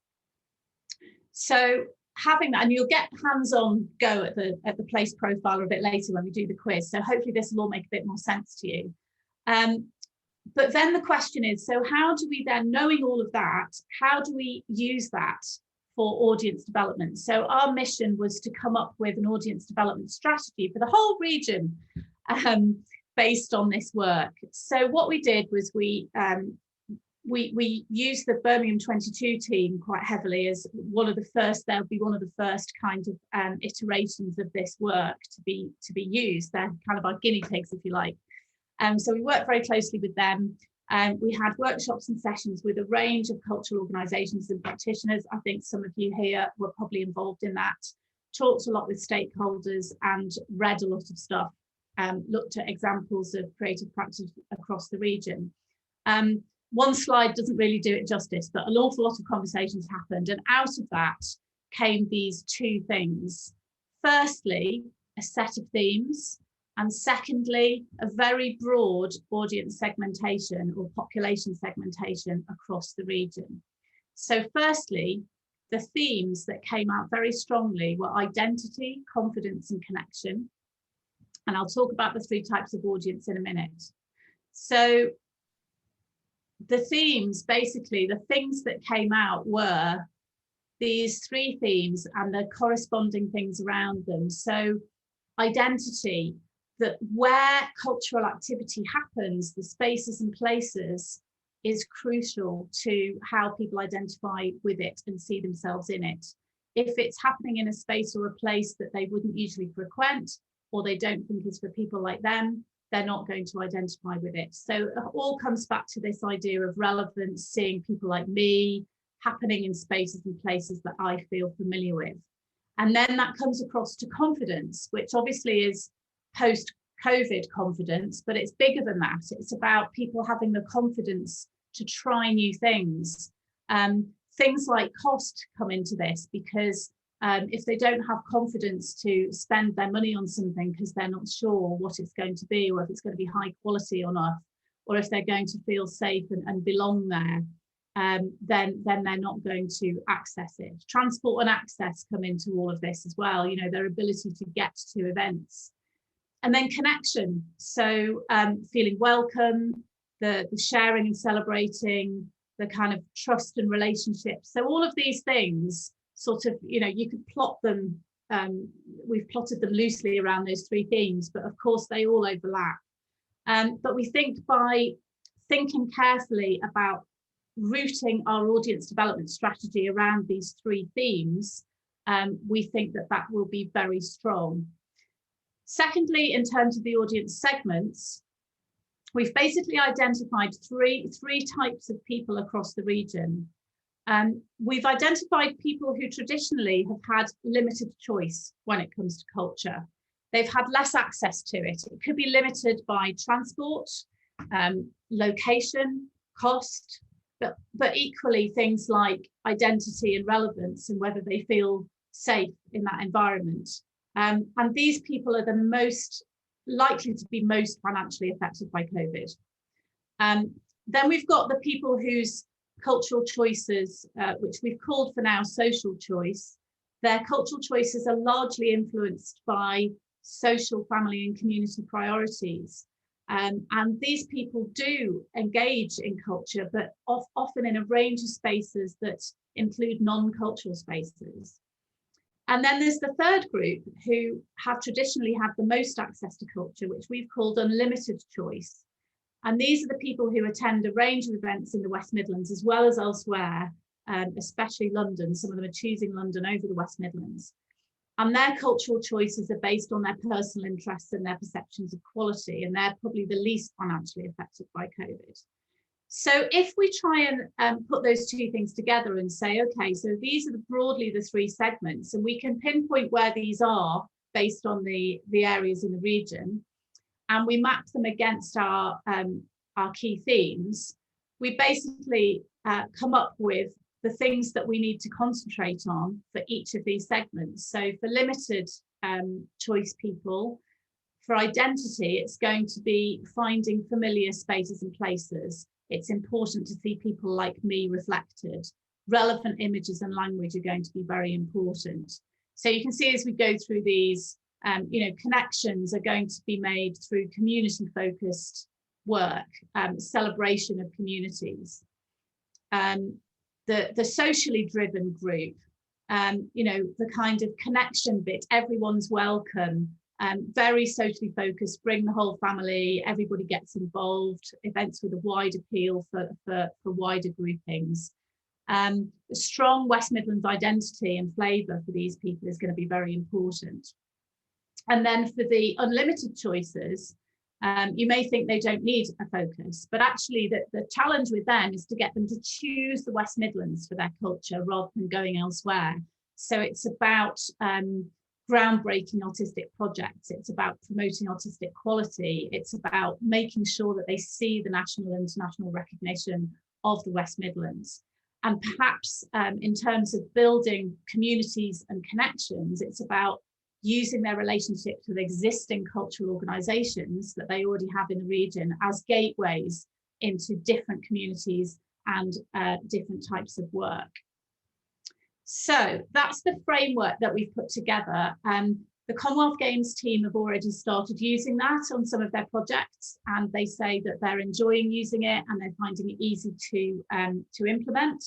So having that, and you'll get hands-on go at the place profiler a bit later when we do the quiz, so hopefully this will all make a bit more sense to you. But then the question is, so how do we then, knowing all of that, how do we use that for audience development? So our mission was to come up with an audience development strategy for the whole region based on this work. So what we did was we used the Birmingham 22 team quite heavily as one of the first, they'll be one of the first kind of iterations of this work to be used. They're kind of our guinea pigs, if you like. So we worked very closely with them. We had workshops and sessions with a range of cultural organisations and practitioners. I think some of you here were probably involved in that. Talked a lot with stakeholders and read a lot of stuff. Looked at examples of creative practice across the region. One slide doesn't really do it justice, but an awful lot of conversations happened, and out of that came these two things. Firstly, a set of themes, and secondly, a very broad audience segmentation or population segmentation across the region. So firstly, the themes that came out very strongly were identity, confidence, and connection. And I'll talk about the 3 types of audience in a minute. So the themes, basically, the things that came out were these 3 themes and the corresponding things around them. So identity, that where cultural activity happens, the spaces and places is crucial to how people identify with it and see themselves in it. If it's happening in a space or a place that they wouldn't usually frequent, or they don't think is for people like them, they're not going to identify with it. So it all comes back to this idea of relevance, seeing people like me, happening in spaces and places that I feel familiar with. And then that comes across to confidence, which obviously is post-COVID confidence, but it's bigger than that. It's about people having the confidence to try new things. Things like cost come into this, because if they don't have confidence to spend their money on something because they're not sure what it's going to be, or if it's going to be high quality or not, or if they're going to feel safe and belong there, then they're not going to access it. Transport and access come into all of this as well, you know, their ability to get to events. And then connection, so feeling welcome, the sharing and celebrating, the kind of trust and relationships. So all of these things sort of, you know, you could plot them, we've plotted them loosely around those three themes, but of course they all overlap. But we think by thinking carefully about routing our audience development strategy around these three themes, we think that that will be very strong. Secondly, in terms of the audience segments, we've basically identified three types of people across the region. We've identified people who traditionally have had limited choice when it comes to culture. They've had less access to it. It could be limited by transport, location, cost, but equally things like identity and relevance and whether they feel safe in that environment. And these people are the most likely to be most financially affected by COVID. Then we've got the people whose cultural choices, which we've called for now social choice, their cultural choices are largely influenced by social, family and community priorities. And these people do engage in culture, but often in a range of spaces that include non-cultural spaces. And then there's the third group who have traditionally had the most access to culture, which we've called unlimited choice. And these are the people who attend a range of events in the West Midlands as well as elsewhere, especially London. Some of them are choosing London over the West Midlands. And their cultural choices are based on their personal interests and their perceptions of quality, and they're probably the least financially affected by COVID. So if we try and put those two things together and say, okay, so these are broadly the three segments, and we can pinpoint where these are based on the areas in the region, and we map them against our key themes, we basically come up with the things that we need to concentrate on for each of these segments. So for limited choice people, for identity, it's going to be finding familiar spaces and places. It's important to see people like me reflected. Relevant images and language are going to be very important. So you can see as we go through these, connections are going to be made through community-focused work, celebration of communities. The socially driven group, the kind of connection bit, everyone's welcome, very socially focused, bring the whole family, everybody gets involved, events with a wide appeal for wider groupings. A strong West Midlands identity and flavour for these people is going to be very important. And then for the unlimited choices, you may think they don't need a focus, but actually the challenge with them is to get them to choose the West Midlands for their culture rather than going elsewhere. So it's about groundbreaking autistic projects. It's about promoting autistic quality. It's about making sure that they see the national and international recognition of the West Midlands. And perhaps in terms of building communities and connections, it's about using their relationships with existing cultural organisations that they already have in the region as gateways into different communities and different types of work. So that's the framework that we've put together. The Commonwealth Games team have already started using that on some of their projects, and they say that they're enjoying using it and they're finding it easy to implement.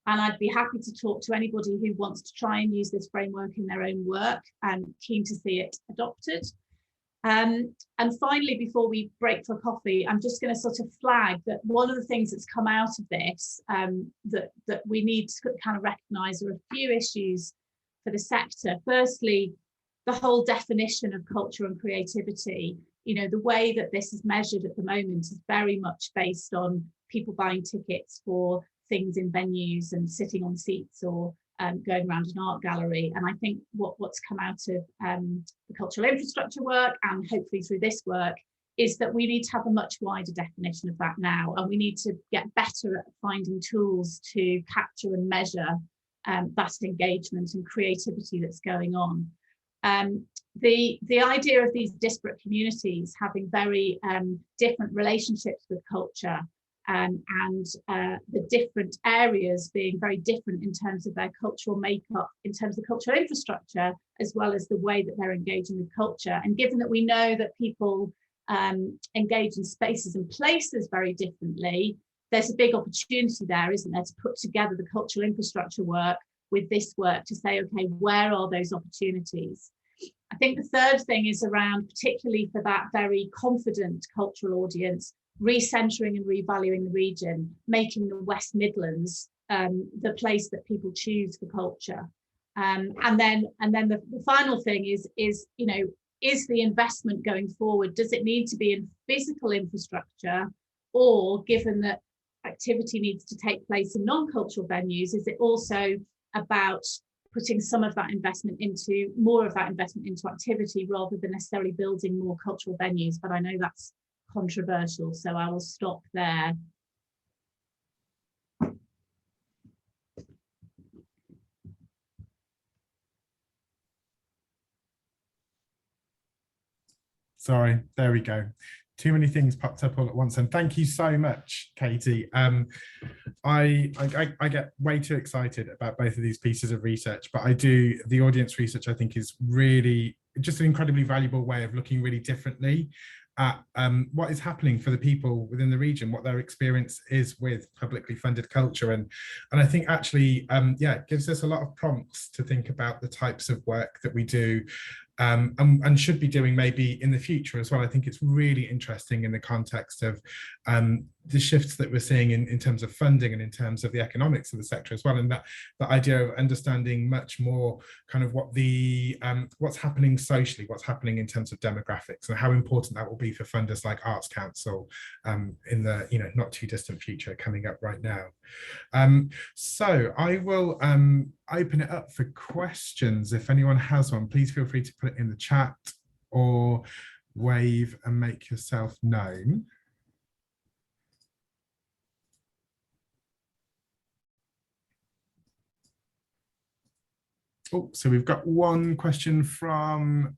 And I'd be happy to talk to anybody who wants to try and use this framework in their own work. I'm keen to see it adopted. And finally, before we break for coffee, I'm just going to sort of flag that one of the things that's come out of this that we need to kind of recognise are a few issues for the sector. Firstly, the whole definition of culture and creativity. The way that this is measured at the moment is very much based on people buying tickets for things in venues and sitting on seats or going around an art gallery. And I think what's come out of the cultural infrastructure work, and hopefully through this work, is that we need to have a much wider definition of that now, and we need to get better at finding tools to capture and measure that engagement and creativity that's going on. The idea of these disparate communities having very different relationships with culture, and the different areas being very different in terms of their cultural makeup, in terms of cultural infrastructure, as well as the way that they're engaging with culture. And given that we know that people engage in spaces and places very differently, there's a big opportunity there, isn't there, to put together the cultural infrastructure work with this work to say, okay, where are those opportunities? I think the third thing is around, particularly for that very confident cultural audience, recentering and revaluing the region, making the West Midlands the place that people choose for culture. And then the final thing is, you know, is the investment going forward, does it need to be in physical infrastructure, or given that activity needs to take place in non-cultural venues, is it also about putting some of that investment into, more of that investment into activity rather than necessarily building more cultural venues? But I know that's controversial, so I will stop there. Sorry, there we go. Too many things popped up all at once, and thank you so much, Katie. I get way too excited about both of these pieces of research, but the audience research I think is really just an incredibly valuable way of looking really differently at what is happening for the people within the region, what their experience is with publicly funded culture, and I think actually yeah, it gives us a lot of prompts to think about the types of work that we do and should be doing maybe in the future as well. I think it's really interesting in the context of the shifts that we're seeing in terms of funding and in terms of the economics of the sector as well, and that idea of understanding much more kind of what the what's happening socially, what's happening in terms of demographics, and how important that will be for funders like Arts Council in the not too distant future coming up right now. So I will open it up for questions. If anyone has one, please feel free to put it in the chat or wave and make yourself known. Oh, so we've got one question from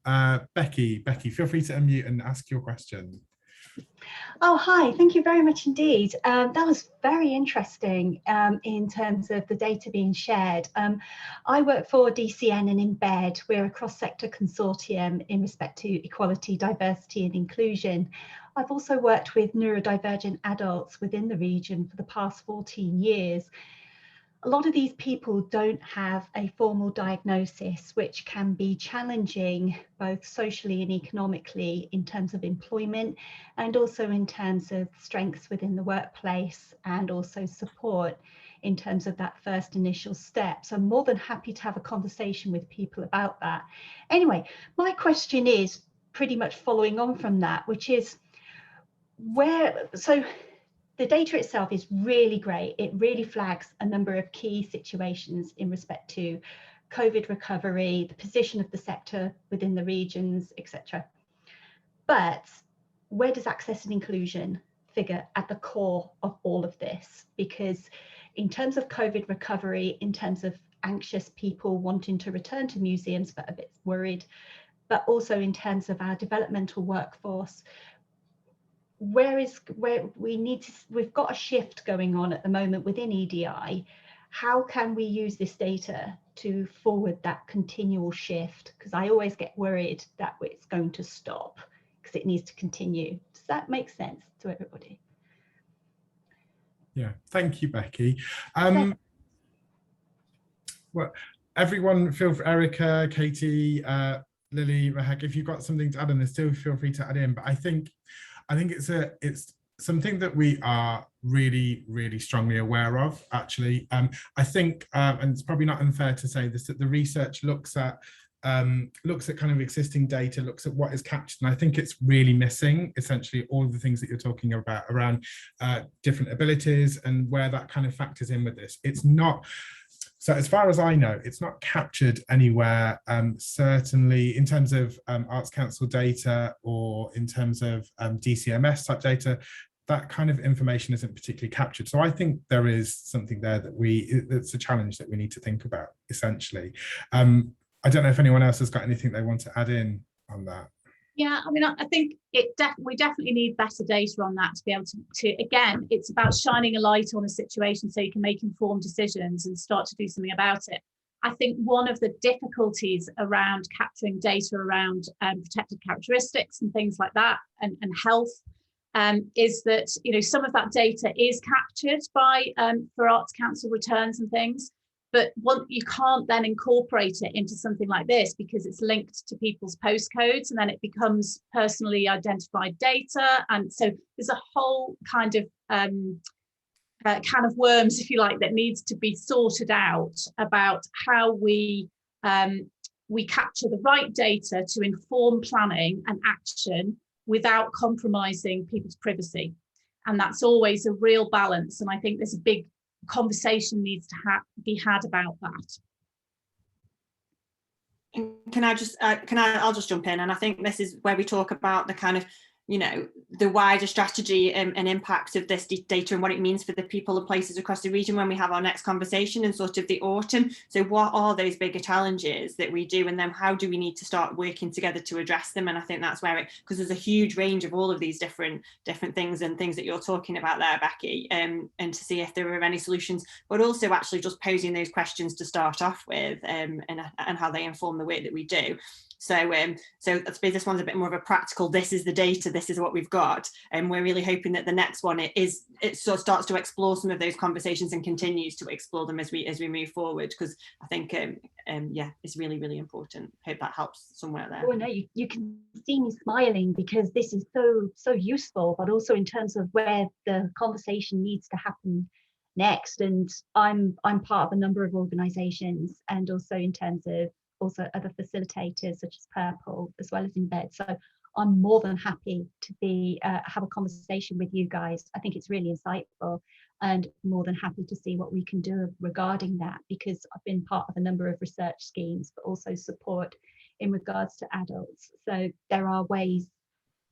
Becky. Becky, feel free to unmute and ask your question. Oh, hi, thank you very much indeed. That was very interesting in terms of the data being shared. I work for DCN and Embed. We're a cross-sector consortium in respect to equality, diversity and inclusion. I've also worked with neurodivergent adults within the region for the past 14 years. A lot of these people don't have a formal diagnosis, which can be challenging both socially and economically in terms of employment, and also in terms of strengths within the workplace, and also support in terms of that first initial step. So I'm more than happy to have a conversation with people about that. Anyway, my question is pretty much following on from that, which is the data itself is really great. It really flags a number of key situations in respect to COVID recovery, the position of the sector within the regions, etc. But where does access and inclusion figure at the core of all of this? Because in terms of COVID recovery, in terms of anxious people wanting to return to museums but a bit worried, but also in terms of our developmental workforce, we've got a shift going on at the moment within EDI. How can we use this data to forward that continual shift? Because I always get worried that it's going to stop because it needs to continue. Does that make sense to everybody? Yeah, thank you, Becky. Well, everyone feel free, Erica, Katie, Lily, Rahak, if you've got something to add on this, still feel free to add in. But I think it's something that we are really, really strongly aware of, actually. I think, and it's probably not unfair to say this, that the research looks at looks at kind of existing data, looks at what is captured. And I think it's really missing essentially all of the things that you're talking about around different abilities and where that kind of factors in with this. It's not, so as far as I know, it's not captured anywhere, certainly in terms of Arts Council data or in terms of DCMS type data. That kind of information isn't particularly captured. So I think there is something there that that's a challenge that we need to think about, essentially. I don't know if anyone else has got anything they want to add in on that. Yeah, I mean, I think we definitely need better data on that to be able to again, it's about shining a light on a situation so you can make informed decisions and start to do something about it. I think one of the difficulties around capturing data around protected characteristics and things like that and health is that, you know, some of that data is captured by for Arts Council returns and things, but you can't then incorporate it into something like this because it's linked to people's postcodes and then it becomes personally identified data. And so there's a whole kind of can of worms, if you like, that needs to be sorted out about how we capture the right data to inform planning and action without compromising people's privacy. And that's always a real balance. And I think there's a big conversation needs to be had about that. I'll just jump in. And I think this is where we talk about the kind of, you know, the wider strategy and impact of this data and what it means for the people and places across the region when we have our next conversation in sort of the autumn. So what are those bigger challenges that we do, and then how do we need to start working together to address them? And I think that's where because there's a huge range of all of these different things and things that you're talking about there, Becky, and to see if there are any solutions, but also actually just posing those questions to start off with, and how they inform the work that we do. So I suppose this one's a bit more of a practical, this is the data, this is what we've got. And we're really hoping that the next one it sort of starts to explore some of those conversations and continues to explore them as we move forward, because I think yeah, it's really, really important. Hope that helps somewhere there. Oh no, you can see me smiling because this is so useful, but also in terms of where the conversation needs to happen next. And I'm part of a number of organisations, and also in terms of also other facilitators such as Purple as well as Embed. So I'm more than happy to be have a conversation with you guys. I think it's really insightful, and more than happy to see what we can do regarding that, because I've been part of a number of research schemes, but also support in regards to adults. So there are ways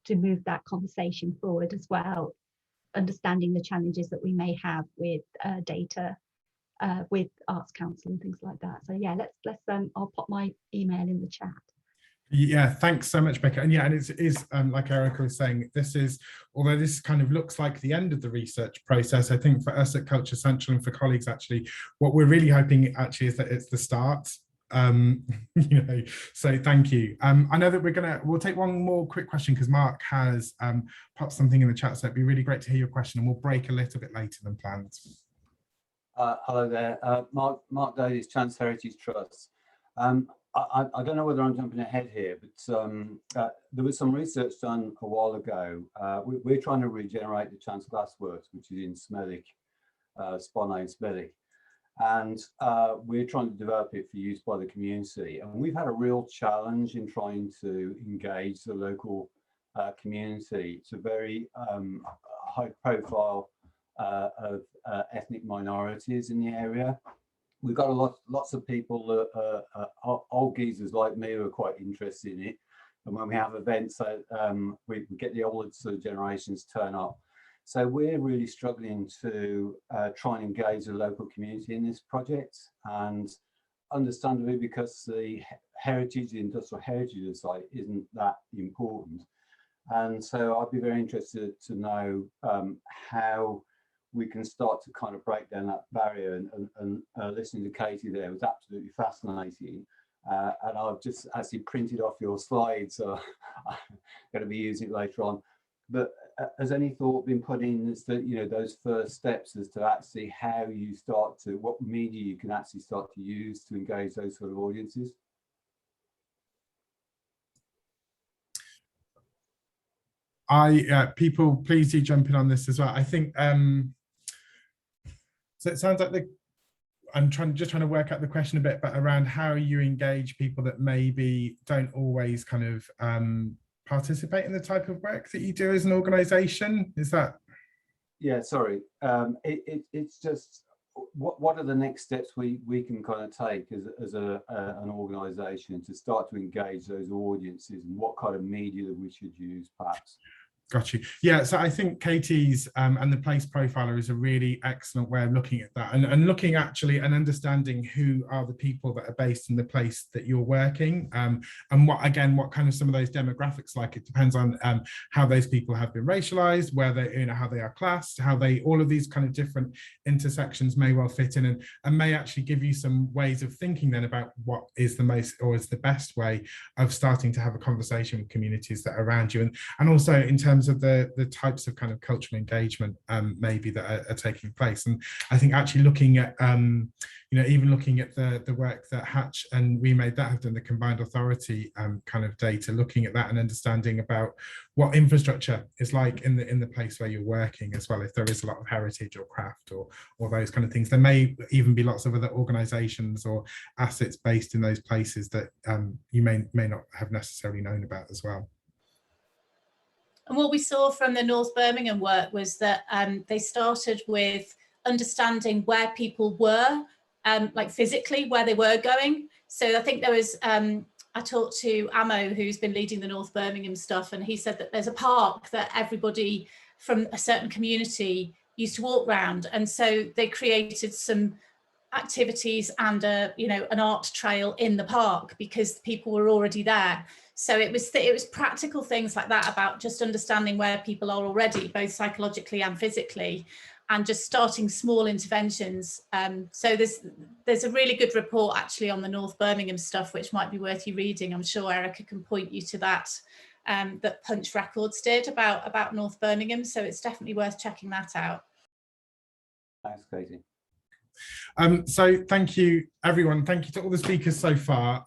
to move that conversation forward as well, understanding the challenges that we may have with data with Arts Council and things like that. So yeah, let's I'll pop my email in the chat. Yeah, thanks so much, Becca. And yeah, and it is like Erica was saying, this is, although this kind of looks like the end of the research process, I think for us at Culture Central and for colleagues actually, what we're really hoping actually is that it's the start. You know, so thank you. I know that we'll take one more quick question because Mark has popped something in the chat, so it'd be really great to hear your question, and we'll break a little bit later than planned. Hello there, Mark Davies, Chance Heritage Trust. I don't know whether I'm jumping ahead here, but there was some research done a while ago. We're trying to regenerate the Chance Glassworks, which is in Smelwick, Sponheim in Smelwick, and we're trying to develop it for use by the community. And we've had a real challenge in trying to engage the local community. It's a very high profile of ethnic minorities in the area. We've got lots of people that old geezers like me who are quite interested in it. And when we have events, we get the older sort of generations turn up. So we're really struggling to try and engage the local community in this project, and understandably because the heritage, the industrial heritage of the site isn't that important. And so I'd be very interested to know how we can start to kind of break down that barrier, and listening to Katie there was absolutely fascinating. And I've just actually printed off your slides, so I'm going to be using it later on. But has any thought been put in as to, you know, those first steps as to actually how you start to, what media you can actually start to use to engage those sort of audiences? People, please do jump in on this as well. I think so. It sounds like I'm just trying to work out the question a bit, but around how you engage people that maybe don't always kind of participate in the type of work that you do as an organisation. Is that? Yeah, sorry. It's just what are the next steps we can kind of take as an organisation to start to engage those audiences, and what kind of media that we should use, perhaps? Got you. Yeah, so I think Katie's and the place profiler is a really excellent way of looking at that, and looking actually and understanding who are the people that are based in the place that you're working, and what kind of some of those demographics like. It depends on how those people have been racialized, where they, you know, how they are classed, how they, all of these kind of different intersections may well fit in, and may actually give you some ways of thinking then about what is the most or is the best way of starting to have a conversation with communities that are around you, and also in terms of the types of kind of cultural engagement maybe that are taking place. And I think actually looking at you know, even looking at the work that Hatch and We Made That have done, the combined authority kind of data, looking at that and understanding about what infrastructure is like in the place where you're working as well. If there is a lot of heritage or craft or those kind of things, there may even be lots of other organizations or assets based in those places that you may not have necessarily known about as well. And what we saw from the North Birmingham work was that they started with understanding where people were, like physically, where they were going. So I think there was, I talked to Amo, who's been leading the North Birmingham stuff, and he said that there's a park that everybody from a certain community used to walk around. And so they created some activities and you know, an art trail in the park because people were already there. So it was practical things like that, about just understanding where people are already, both psychologically and physically, and just starting small interventions. So there's a really good report actually on the North Birmingham stuff, which might be worth you reading. I'm sure Erica can point you to that, that Punch Records did about North Birmingham. So it's definitely worth checking that out. Thanks, Katie. So thank you, everyone. Thank you to all the speakers so far.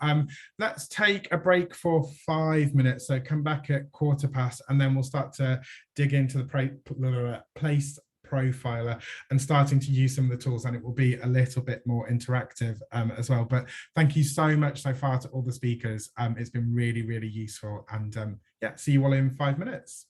Let's take a break for 5 minutes. So come back at 15:15, and then we'll start to dig into the place profiler and starting to use some of the tools, and it will be a little bit more interactive as well. But thank you so much so far to all the speakers. It's been really, really useful, and yeah, see you all in 5 minutes.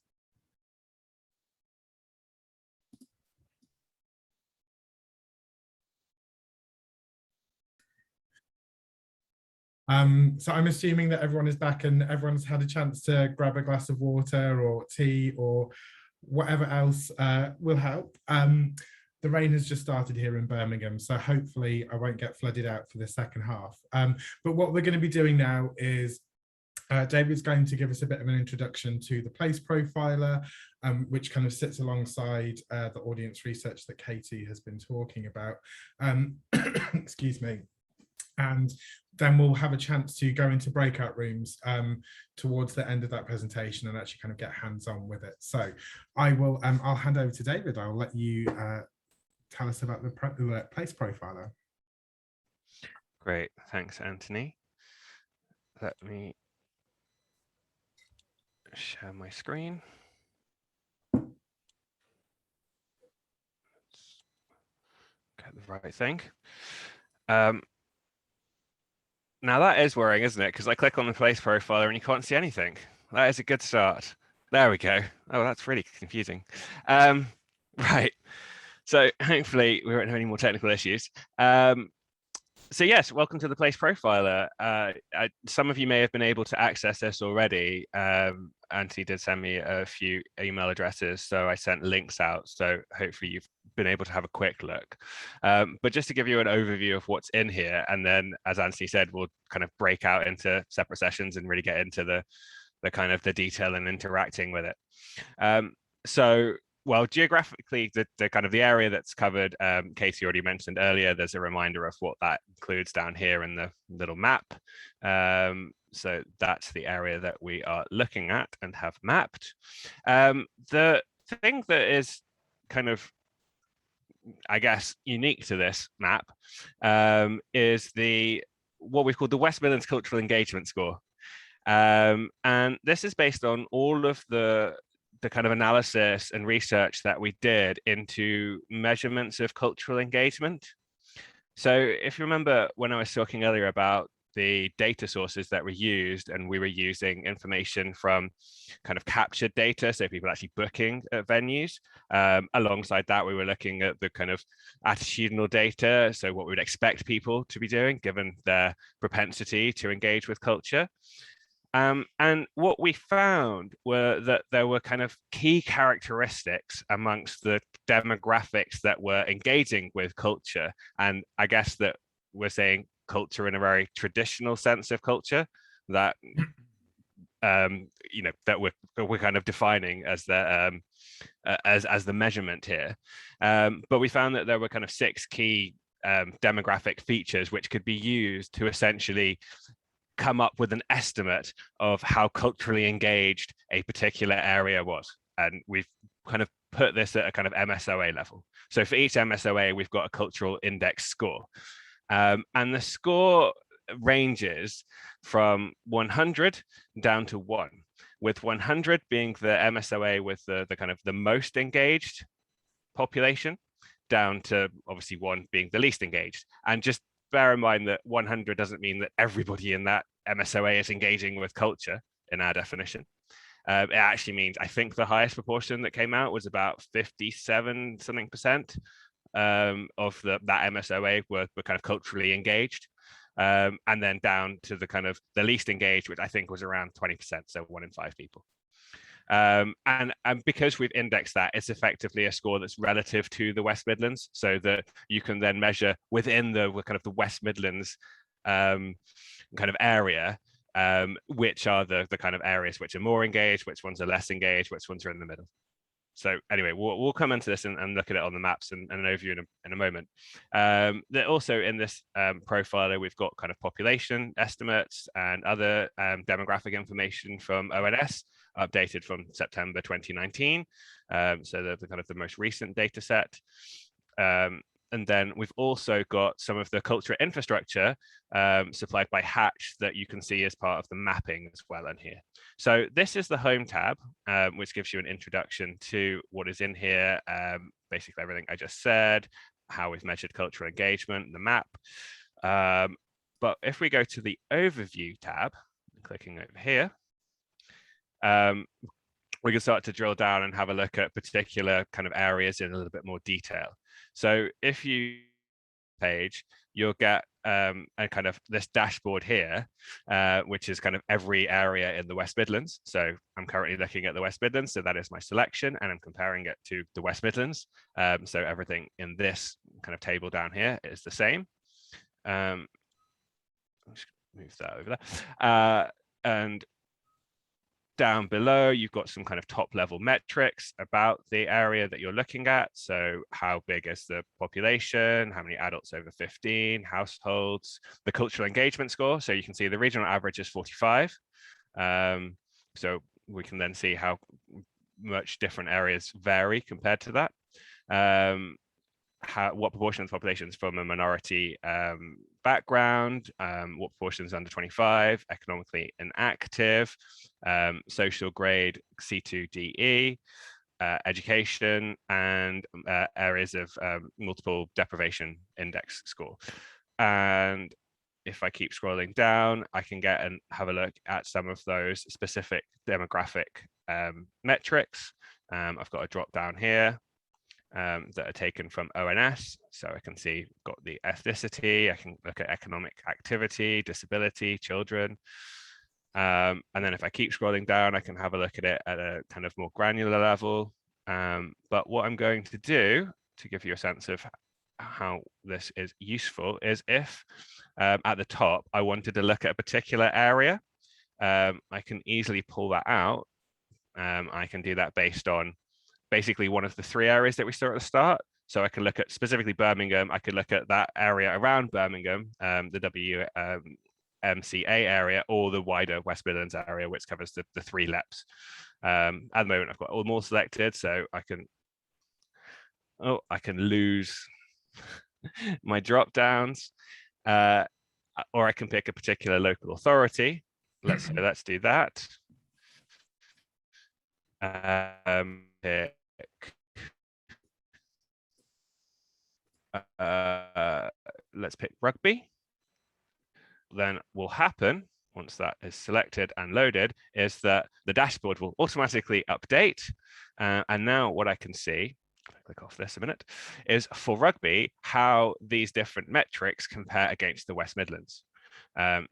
So I'm assuming that everyone is back and everyone's had a chance to grab a glass of water or tea or whatever else will help. The rain has just started here in Birmingham, so hopefully I won't get flooded out for the second half. But what we're going to be doing now is David's going to give us a bit of an introduction to the place profiler, which kind of sits alongside the audience research that Katie has been talking about. Excuse me. And then we'll have a chance to go into breakout rooms towards the end of that presentation and actually kind of get hands-on with it. So I will, I'll hand over to David. I'll let you tell us about the place profiler. Great, thanks, Anthony. Let me share my screen. Let's get the right thing. Now that is worrying, isn't it? Because I click on the place profiler and you can't see anything. That is a good start. There we go. Oh, that's really confusing. Right. So hopefully we won't have any more technical issues. So yes, welcome to the place profiler. Some of you may have been able to access this already. Anthony did send me a few email addresses, so I sent links out. So hopefully you've been able to have a quick look. But just to give you an overview of what's in here, and then as Anthony said, we'll kind of break out into separate sessions and really get into the kind of the detail and interacting with it. So, well, geographically, the kind of the area that's covered, Katie already mentioned earlier, there's a reminder of what that includes down here in the little map. So that's the area that we are looking at and have mapped. The thing that is kind of, I guess, unique to this map is what we've called the West Midlands Cultural Engagement Score. And this is based on all of the kind of analysis and research that we did into measurements of cultural engagement. So if you remember when I was talking earlier about the data sources that were used, and we were using information from kind of captured data, so people actually booking at venues. Alongside that, we were looking at the kind of attitudinal data, so what we would expect people to be doing given their propensity to engage with culture. And what we found were that there were kind of key characteristics amongst the demographics that were engaging with culture. And I guess that we're saying culture in a very traditional sense of culture, that that we're kind of defining as the as the measurement here. But we found that there were kind of 6 key demographic features which could be used to essentially come up with an estimate of how culturally engaged a particular area was. And we've kind of put this at a kind of MSOA level. So for each MSOA, we've got a cultural index score. And the score ranges from 100 down to 1, with 100 being the MSOA with the kind of the most engaged population, down to obviously 1 being the least engaged. And just bear in mind that 100 doesn't mean that everybody in that MSOA is engaging with culture in our definition. It actually means, I think the highest proportion that came out was about 57 something percent of that MSOA were kind of culturally engaged. And then down to the kind of the least engaged, which I think was around 20%, so 1 in 5 people. And because we've indexed that, it's effectively a score that's relative to the West Midlands, so that you can then measure within the kind of the West Midlands kind of area, which are the kind of areas which are more engaged, which ones are less engaged, which ones are in the middle. So anyway, we'll come into this and look at it on the maps and an overview in a moment. That also in this profiler, we've got kind of population estimates and other demographic information from ONS, updated from September 2019. So the kind of the most recent data set. And then we've also got some of the cultural infrastructure supplied by Hatch that you can see as part of the mapping as well in here. So this is the home tab, which gives you an introduction to what is in here, basically everything I just said, how we've measured cultural engagement, the map. But if we go to the overview tab, clicking over here, we can start to drill down and have a look at particular kind of areas in a little bit more detail. So if you page, you'll get a kind of this dashboard here, which is kind of every area in the West Midlands. So I'm currently looking at the West Midlands, so that is my selection, and I'm comparing it to the West Midlands. So everything in this kind of table down here is the same. I'll just move that over there. And down below, you've got some kind of top level metrics about the area that you're looking at. So how big is the population, how many adults over 15, households, the cultural engagement score. So you can see the regional average is 45. So we can then see how much different areas vary compared to that. What proportion of the population is from a minority background, what proportion is under 25, economically inactive, social grade C2DE, education, and areas of multiple deprivation index score. And if I keep scrolling down, I can get and have a look at some of those specific demographic metrics. I've got a drop down here that are taken from ONS. So I can see got the ethnicity, I can look at economic activity, disability, children. And then if I keep scrolling down, I can have a look at it at a kind of more granular level. But what I'm going to do to give you a sense of how this is useful is if at the top, I wanted to look at a particular area, I can easily pull that out. I can do that based on basically one of the 3 areas that we saw at the start. So I can look at specifically Birmingham. I could look at that area around Birmingham, the WMCA area, or the wider West Midlands area, which covers the 3 LEPs. At the moment, I've got all more selected, so I can lose my drop downs, or I can pick a particular local authority. Let's do that. let's pick rugby. Then will happen once that is selected and loaded is that the dashboard will automatically update. And now what I can see, click off this a minute, is for rugby, how these different metrics compare against the West Midlands.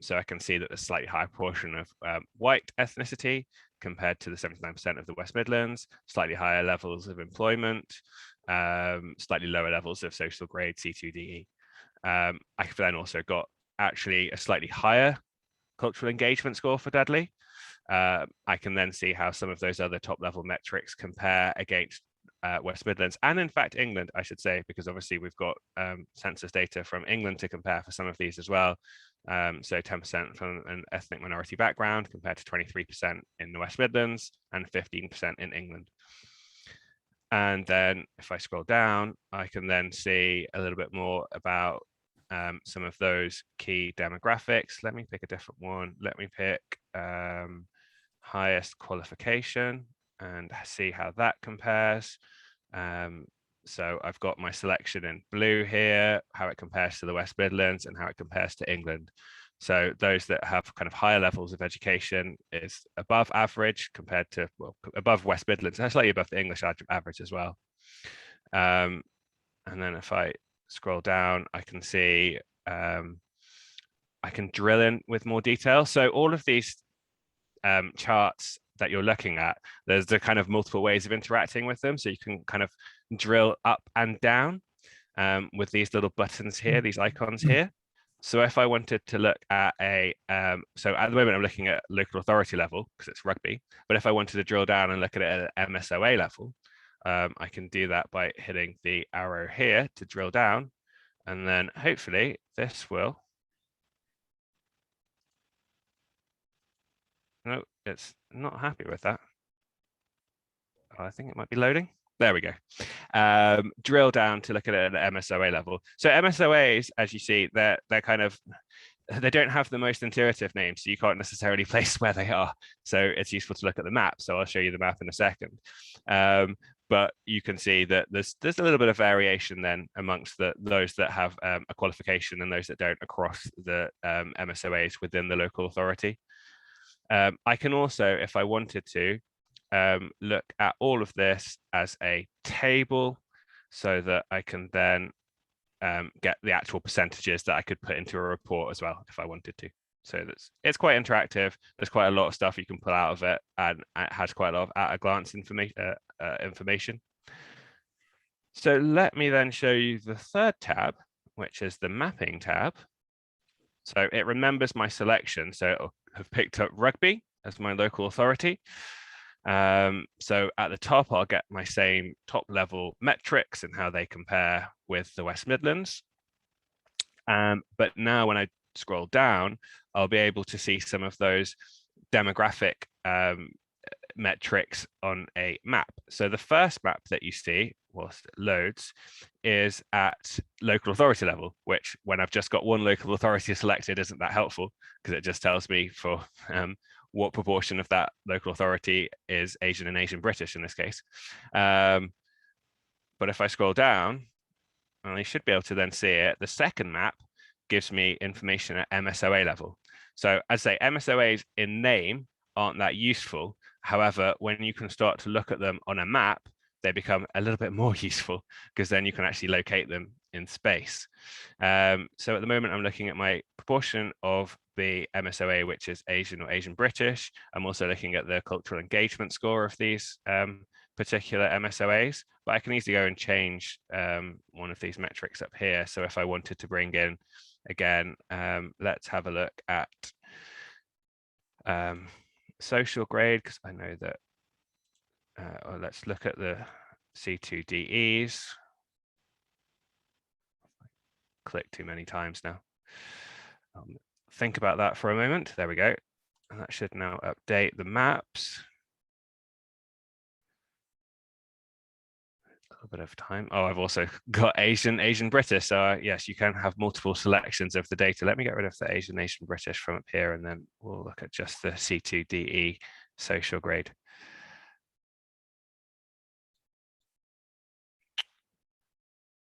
So I can see that there's a slightly higher portion of white ethnicity compared to the 79% of the West Midlands, slightly higher levels of employment, slightly lower levels of social grade C2DE. I've then also got actually a slightly higher cultural engagement score for Dudley. I can then see how some of those other top level metrics compare against West Midlands, and in fact England, I should say, because obviously we've got census data from England to compare for some of these as well. So 10% from an ethnic minority background compared to 23% in the West Midlands and 15% in England. And then if I scroll down, I can then see a little bit more about some of those key demographics. Let me pick a different one. Let me pick highest qualification and see how that compares. So I've got my selection in blue here, how it compares to the West Midlands and how it compares to England. So those that have kind of higher levels of education is above average compared to, well, above West Midlands, and slightly above the English average as well. And then if I scroll down, I can see, I can drill in with more detail. So all of these charts that you're looking at, there's the kind of multiple ways of interacting with them. So you can kind of drill up and down with these little buttons here, these icons here. So if I wanted to look at a, so at the moment I'm looking at local authority level because it's rugby, but if I wanted to drill down and look at it at MSOA level, I can do that by hitting the arrow here to drill down, and then hopefully this will, no, it's not happy with that. Oh, I think it might be loading. There we go. Drill down to look at it at MSOA level. So MSOAs, as you see, they're kind of, they don't have the most intuitive names, so you can't necessarily place where they are. So it's useful to look at the map. So I'll show you the map in a second. But you can see that there's a little bit of variation then amongst those that have a qualification and those that don't across the MSOAs within the local authority. I can also, if I wanted to, look at all of this as a table so that I can then get the actual percentages that I could put into a report as well if I wanted to. So it's quite interactive. There's quite a lot of stuff you can pull out of it, and it has quite a lot of at-a-glance information. So let me then show you the third tab, which is the mapping tab. So it remembers my selection. So it'll have picked up rugby as my local authority. So at the top, I'll get my same top level metrics and how they compare with the West Midlands. But now when I scroll down, I'll be able to see some of those demographic metrics on a map. So the first map that you see whilst it loads is at local authority level, which when I've just got one local authority selected isn't that helpful because it just tells me for what proportion of that local authority is Asian and Asian British in this case. But if I scroll down, and I should be able to then see it, the second map gives me information at MSOA level. So I'd say MSOAs in name aren't that useful. However, when you can start to look at them on a map, they become a little bit more useful because then you can actually locate them in space. So at the moment, I'm looking at my proportion of the MSOA, which is Asian or Asian British. I'm also looking at the cultural engagement score of these particular MSOAs, but I can easily go and change one of these metrics up here. So if I wanted to bring in, again, let's have a look at social grade, because I know that, or let's look at the C2DEs. Click too many times now. Think about that for a moment. There we go. And that should now update the maps. A little bit of time. Oh, I've also got Asian British. So yes, you can have multiple selections of the data. Let me get rid of the Asian British from up here, and then we'll look at just the C2DE social grade.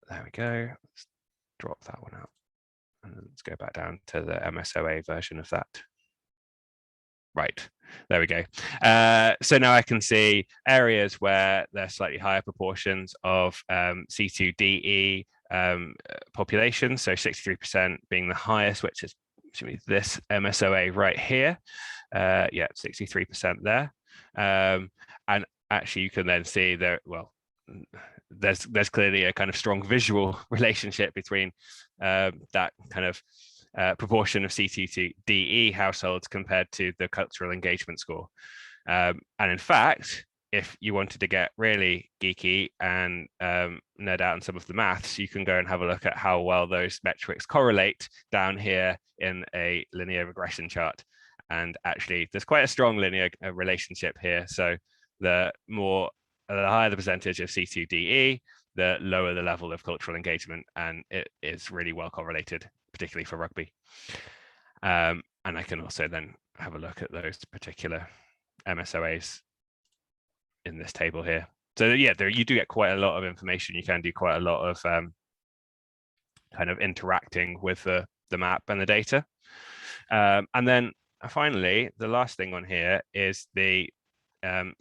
There we go. Let's drop that one out. And let's go back down to the MSOA version of that. Right, there we go. So now I can see areas where there's slightly higher proportions of C2DE population, so 63% being the highest, which is this MSOA right here. Yeah, 63% there. And actually you can then see there, well, there's clearly a kind of strong visual relationship between that kind of proportion of C2DE households compared to the cultural engagement score. And in fact, if you wanted to get really geeky and nerd out on some of the maths, you can go and have a look at how well those metrics correlate down here in a linear regression chart. And actually, there's quite a strong linear relationship here. So the higher the percentage of C2DE, the lower the level of cultural engagement, and it is really well correlated, particularly for rugby. And I can also then have a look at those particular MSOAs in this table here. So yeah, you do get quite a lot of information. You can do quite a lot of kind of interacting with the map and the data. And then finally, the last thing on here is the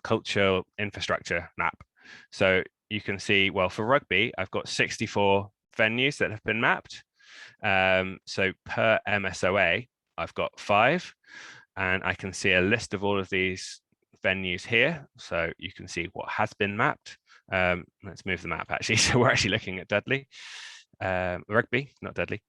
cultural infrastructure map. So you can see, well, for rugby, I've got 64 venues that have been mapped. So per MSOA, I've got 5, and I can see a list of all of these venues here. So you can see what has been mapped. Let's move the map actually. So we're actually looking at Dudley, rugby, not Dudley.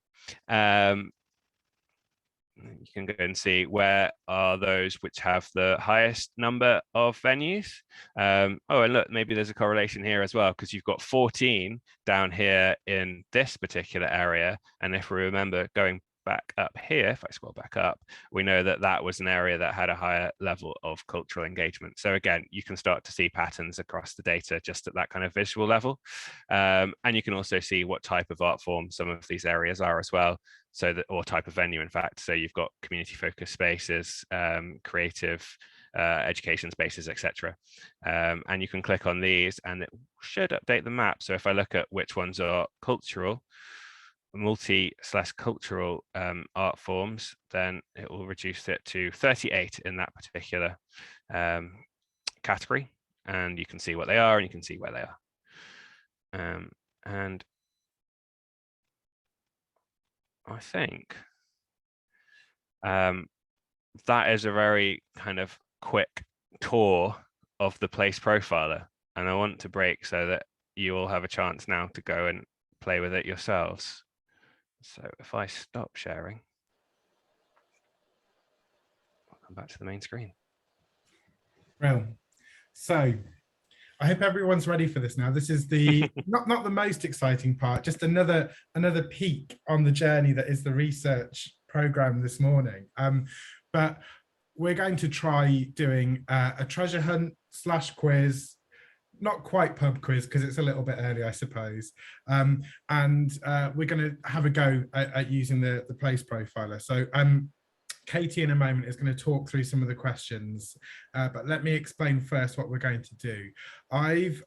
You can go and see where are those which have the highest number of venues. Oh, and look, maybe there's a correlation here as well, because you've got 14 down here in this particular area. And if we remember going back up here, if I scroll back up, we know that that was an area that had a higher level of cultural engagement. So again, you can start to see patterns across the data just at that kind of visual level. And you can also see what type of art form some of these areas are as well. So that, or type of venue, in fact. So you've got community focused spaces, creative education spaces, etc. And you can click on these and it should update the map. So if I look at which ones are cultural, multi/cultural art forms, then it will reduce it to 38 in that particular category. And you can see what they are and you can see where they are. And I think that is a very kind of quick tour of the place profiler, and I want to break so that you all have a chance now to go and play with it yourselves. So if I stop sharing, I'll come back to the main screen. Well, so I hope everyone's ready for this now. This is the not the most exciting part, just another peek on the journey that is the research program this morning. But we're going to try doing a treasure hunt / quiz, not quite pub quiz because it's a little bit early, I suppose. And we're going to have a go at using the place profiler. So Katie in a moment is going to talk through some of the questions, but let me explain first what we're going to do. I've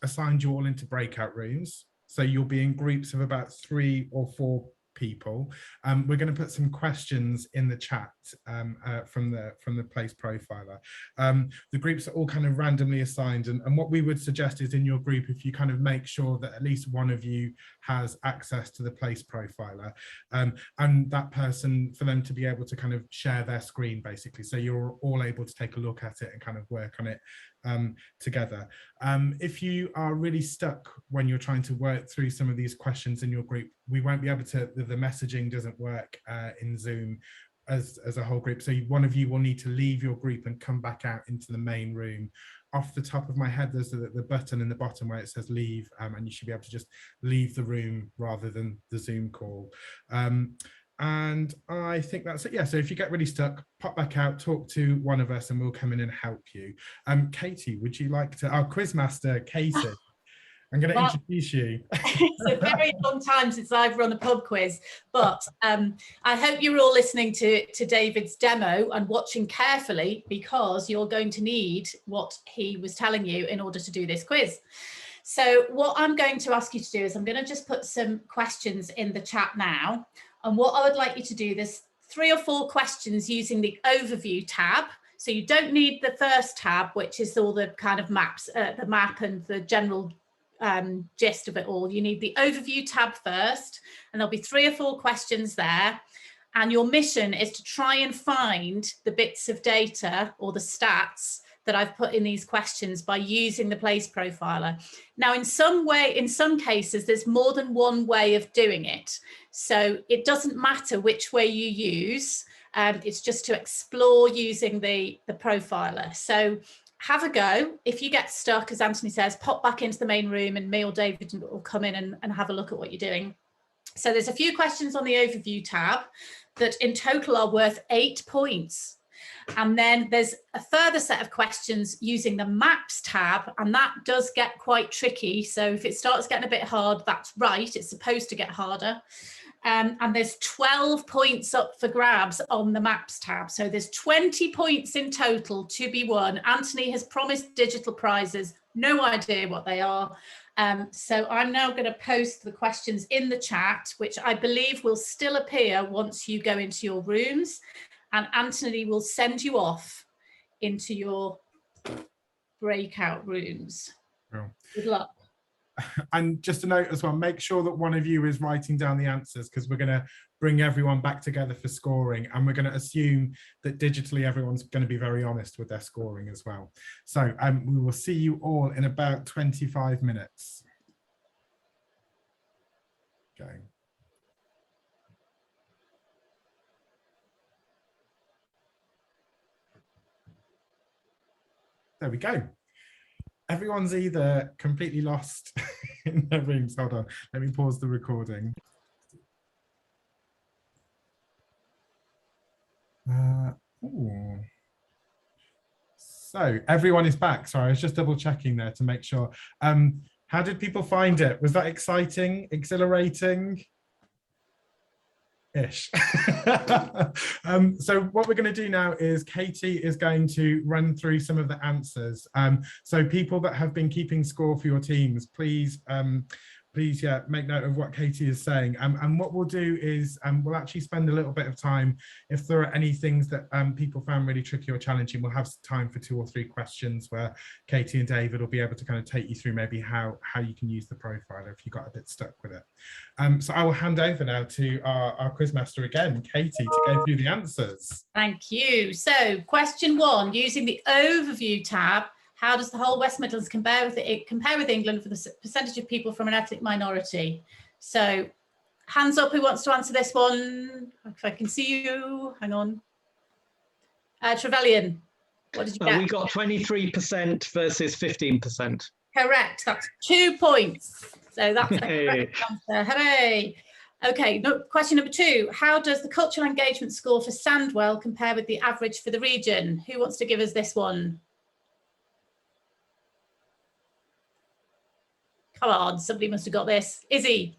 assigned you all into breakout rooms, so you'll be in groups of about 3 or 4 people. We're going to put some questions in the chat from the place profiler. The groups are all kind of randomly assigned, and what we would suggest is in your group, if you kind of make sure that at least one of you has access to the place profiler, and that person, for them to be able to kind of share their screen basically, so you're all able to take a look at it and kind of work on it together. If you are really stuck when you're trying to work through some of these questions in your group, we won't be able to, the messaging doesn't work in Zoom as a whole group. So one of you will need to leave your group and come back out into the main room. Off the top of my head, there's the button in the bottom where it says leave, and you should be able to just leave the room rather than the Zoom call. And I think that's it. Yeah, so if you get really stuck, pop back out, talk to one of us and we'll come in and help you. Katie, would you like to, our quizmaster, Katie, I'm going to introduce you. It's a very long time since I've run a pub quiz, but I hope you're all listening to David's demo and watching carefully, because you're going to need what he was telling you in order to do this quiz. So what I'm going to ask you to do is I'm going to just put some questions in the chat now. And what I would like you to do, there's 3 or 4 questions using the overview tab. So you don't need the first tab, which is all the kind of maps, the map and the general gist of it all. You need the overview tab first, and there'll be 3 or 4 questions there. And your mission is to try and find the bits of data or the stats that I've put in these questions by using the place profiler. Now, in some cases, there's more than one way of doing it. So it doesn't matter which way you use. It's just to explore using the profiler. So have a go. If you get stuck, as Anthony says, pop back into the main room and me or David will come in and have a look at what you're doing. So there's a few questions on the overview tab that in total are worth 8 points. And then there's a further set of questions using the maps tab, and that does get quite tricky. So if it starts getting a bit hard, that's right, it's supposed to get harder. And there's 12 points up for grabs on the maps tab. So there's 20 points in total to be won. Anthony has promised digital prizes, no idea what they are. So I'm now going to post the questions in the chat, which I believe will still appear once you go into your rooms. And Anthony will send you off into your breakout rooms. Cool. Good luck. And just a note as well, make sure that one of you is writing down the answers, because we're going to bring everyone back together for scoring, and we're going to assume that digitally everyone's going to be very honest with their scoring as well. So we will see you all in about 25 minutes. Okay. There we go. Everyone's either completely lost in their rooms. Hold on, let me pause the recording. So everyone is back. Sorry, I was just double checking there to make sure. How did people find it? Was that exciting, exhilarating? Ish. So what we're going to do now is Katie is going to run through some of the answers. So people that have been keeping score for your teams, please make note of what Katie is saying. And what we'll do is we'll actually spend a little bit of time. If there are any things that people found really tricky or challenging, we'll have time for 2 or 3 questions where Katie and David will be able to kind of take you through maybe how you can use the profiler if you got a bit stuck with it. So I will hand over now to our quizmaster again, Katie, to go through the answers. Thank you. So question 1, using the overview tab, how does the whole West Midlands compare with England for the percentage of people from an ethnic minority? So hands up, who wants to answer this one? If I can see you, hang on. Trevelyan, what did you get? We got 23% versus 15%. Correct, that's 2 points. So that's a correct answer, hooray. Okay, question number 2, how does the cultural engagement score for Sandwell compare with the average for the region? Who wants to give us this one? Come on, somebody must have got this. Izzy?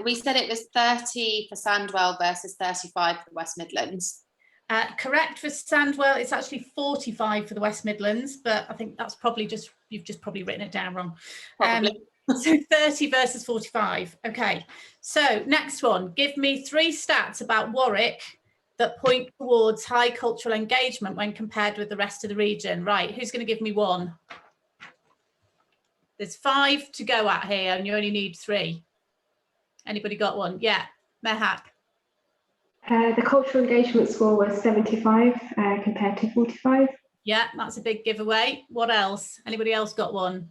We said it was 30 for Sandwell versus 35 for the West Midlands. Correct for Sandwell, it's actually 45 for the West Midlands, but I think that's probably just, you've just probably written it down wrong. So 30 versus 45. Okay, so next one, give me 3 stats about Warwick that point towards high cultural engagement when compared with the rest of the region. Right, who's going to give me 1? There's 5 to go at here and you only need 3. Anybody got one? Yeah, Mehak. The cultural engagement score was 75 compared to 45. Yeah, that's a big giveaway. What else? Anybody else got one?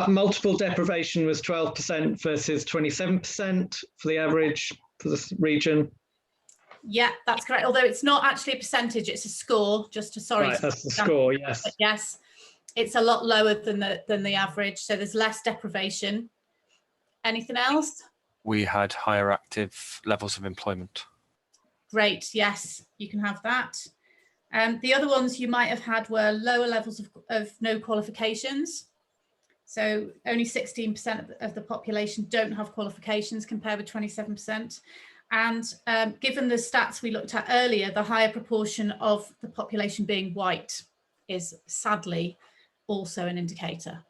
Multiple deprivation was 12% versus 27% for the average for this region. Yeah, that's correct. Although it's not actually a percentage, it's a score. Just to Right, that's the score. Yes. But yes, it's a lot lower than the average. So there's less deprivation. Anything else? We had higher active levels of employment. Great. Yes, you can have that. The other ones you might have had were lower levels of no qualifications. So only 16% of the population don't have qualifications compared with 27%. And given the stats we looked at earlier, the higher proportion of the population being white is sadly also an indicator.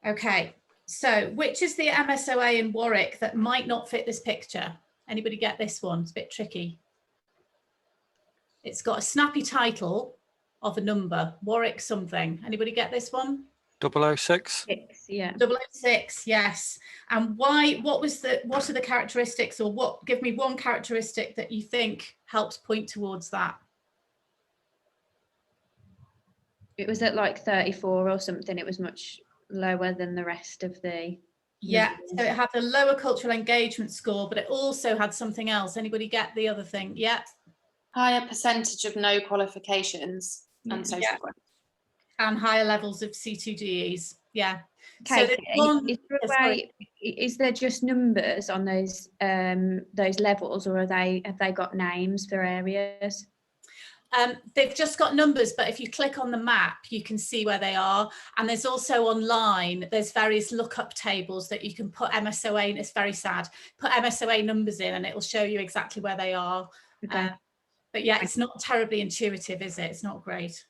Okay, So which is the MSOA in Warwick that might not fit this picture? Anybody get this one? It's a bit tricky. It's got a snappy title of a number, Warwick something. Anybody get this one? 006. 6, yeah. 006, yes. And why? What are the characteristics, or what? Give me one characteristic that you think helps point towards that. It was at like 34 or something. It was much lower than the rest of the. Yeah, so it had a lower cultural engagement score, but it also had something else. Anybody get the other thing? Yeah. Higher percentage of no qualifications and social growth. And higher levels of C2DEs. Yeah. Okay. So is there just numbers on those levels, or have they got names for areas? They've just got numbers, but if you click on the map, you can see where they are. And there's also online, there's various lookup tables that you can put MSOA in. It's very sad. Put MSOA numbers in and it will show you exactly where they are. Okay. But yeah, it's not terribly intuitive, is it? It's not great.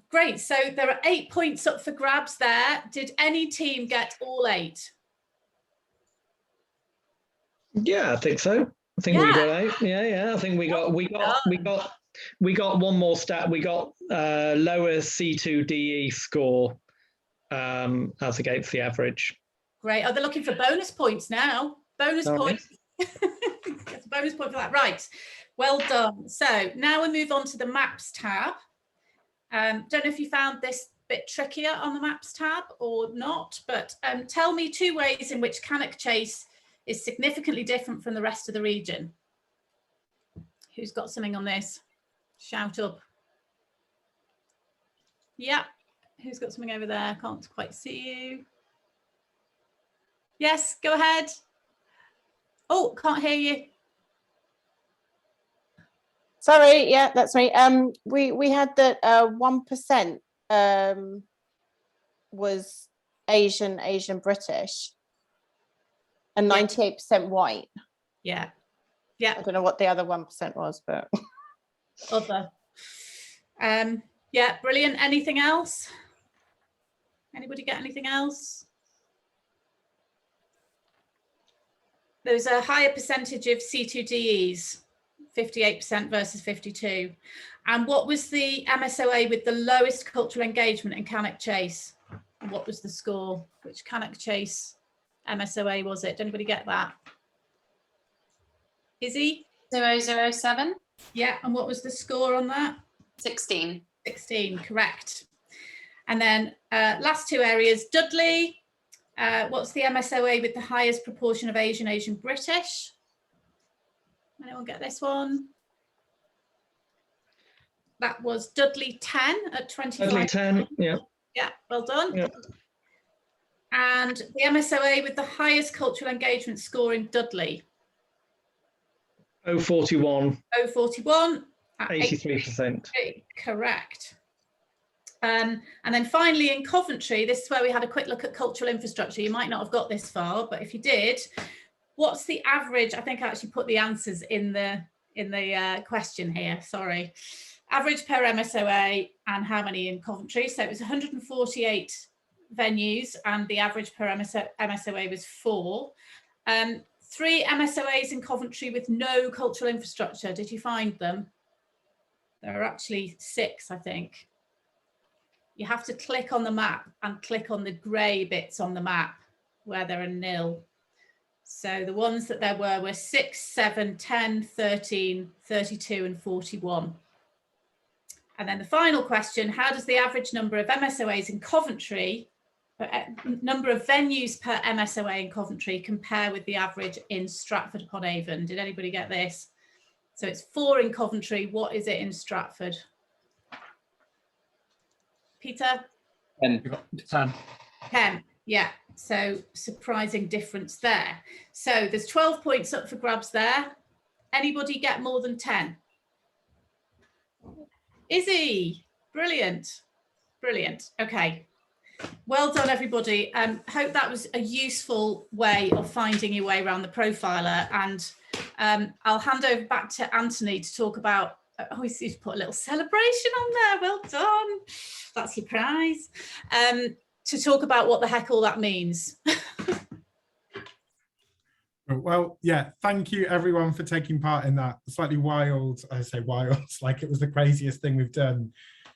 Great. So there are 8 points up for grabs there. Did any team get all 8? Yeah, I think so. I think we got 8. Yeah. I think we got one more stat. We got lower C2DE score as against the average. Great. Oh, they're looking for bonus points now. Bonus points. Get a bonus point for that. Right. Well done. So now we move on to the maps tab. Don't know if you found this bit trickier on the maps tab or not, but tell me 2 ways in which Cannock Chase is significantly different from the rest of the region. Who's got something on this? Shout up. Yeah. Who's got something over there? Can't quite see you. Yes, go ahead. Oh, can't hear you. Sorry, yeah, that's me. We had that 1% was Asian British, and 98% white. Yeah. I don't know what the other 1% was, but other. Yeah, brilliant. Anything else? Anybody get anything else? There's a higher percentage of C2DEs, 58% versus 52. And what was the MSOA with the lowest cultural engagement in Cannock Chase? And what was the score? Which Cannock Chase MSOA was it? Did anybody get that? Izzy? 007. Yeah, and what was the score on that? 16. 16, correct. And then last 2 areas, Dudley. What's the MSOA with the highest proportion of Asian British? Anyone get this one? That was Dudley 10 at 25. Dudley 10, yeah. Yeah, well done. Yeah. And the MSOA with the highest cultural engagement score in Dudley? 041. 041. 83%. Correct. And then finally in Coventry, this is where we had a quick look at cultural infrastructure. You might not have got this far, but if you did, what's the average? I think I actually put the answers in the question here, sorry. Average per MSOA and how many in Coventry. So it was 148 venues and the average per MSOA was 4. 3 MSOAs in Coventry with no cultural infrastructure. Did you find them? There are actually 6, I think. You have to click on the map and click on the grey bits on the map where there are 0. So the ones that there were 6, 7, 10, 13, 32 and 41. And then the final question, how does the average number of MSOAs in Coventry, number of venues per MSOA in Coventry compare with the average in Stratford-upon-Avon? Did anybody get this? So it's 4 in Coventry. What is it in Stratford? Peter? 10. 10, yeah. So surprising difference there. So there's 12 points up for grabs there. Anybody get more than 10? Izzy, brilliant, brilliant. Okay, well done everybody. Hope that was a useful way of finding your way around the profiler, and I'll hand over back to Anthony to talk about, oh, he's put a little celebration on there, well done, that's your prize. to talk about what the heck all that means. Well, yeah, thank you everyone for taking part in that slightly wild, I say wild, like it was the craziest thing we've done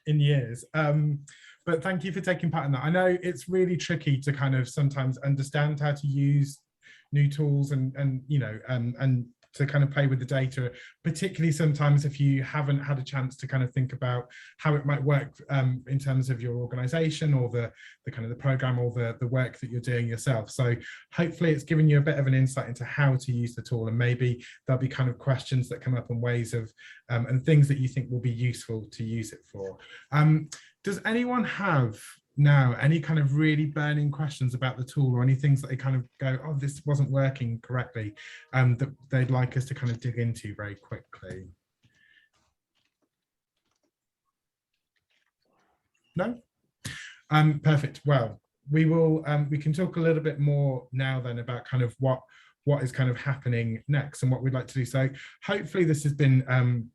in years. But thank you for taking part in that. I know it's really tricky to kind of sometimes understand how to use new tools and you know, and to kind of play with the data, particularly sometimes if you haven't had a chance to kind of think about how it might work in terms of your organization or the kind of the program or the work that you're doing yourself. So hopefully it's given you a bit of an insight into how to use the tool, and maybe there'll be kind of questions that come up and ways of and things that you think will be useful to use it for. Does anyone have now any kind of really burning questions about the tool, or any things that they kind of go, oh, this wasn't working correctly, that they'd like us to kind of dig into very quickly? No? Perfect. Well, we will we can talk a little bit more now then about kind of what is kind of happening next and what we'd like to do. So hopefully this has been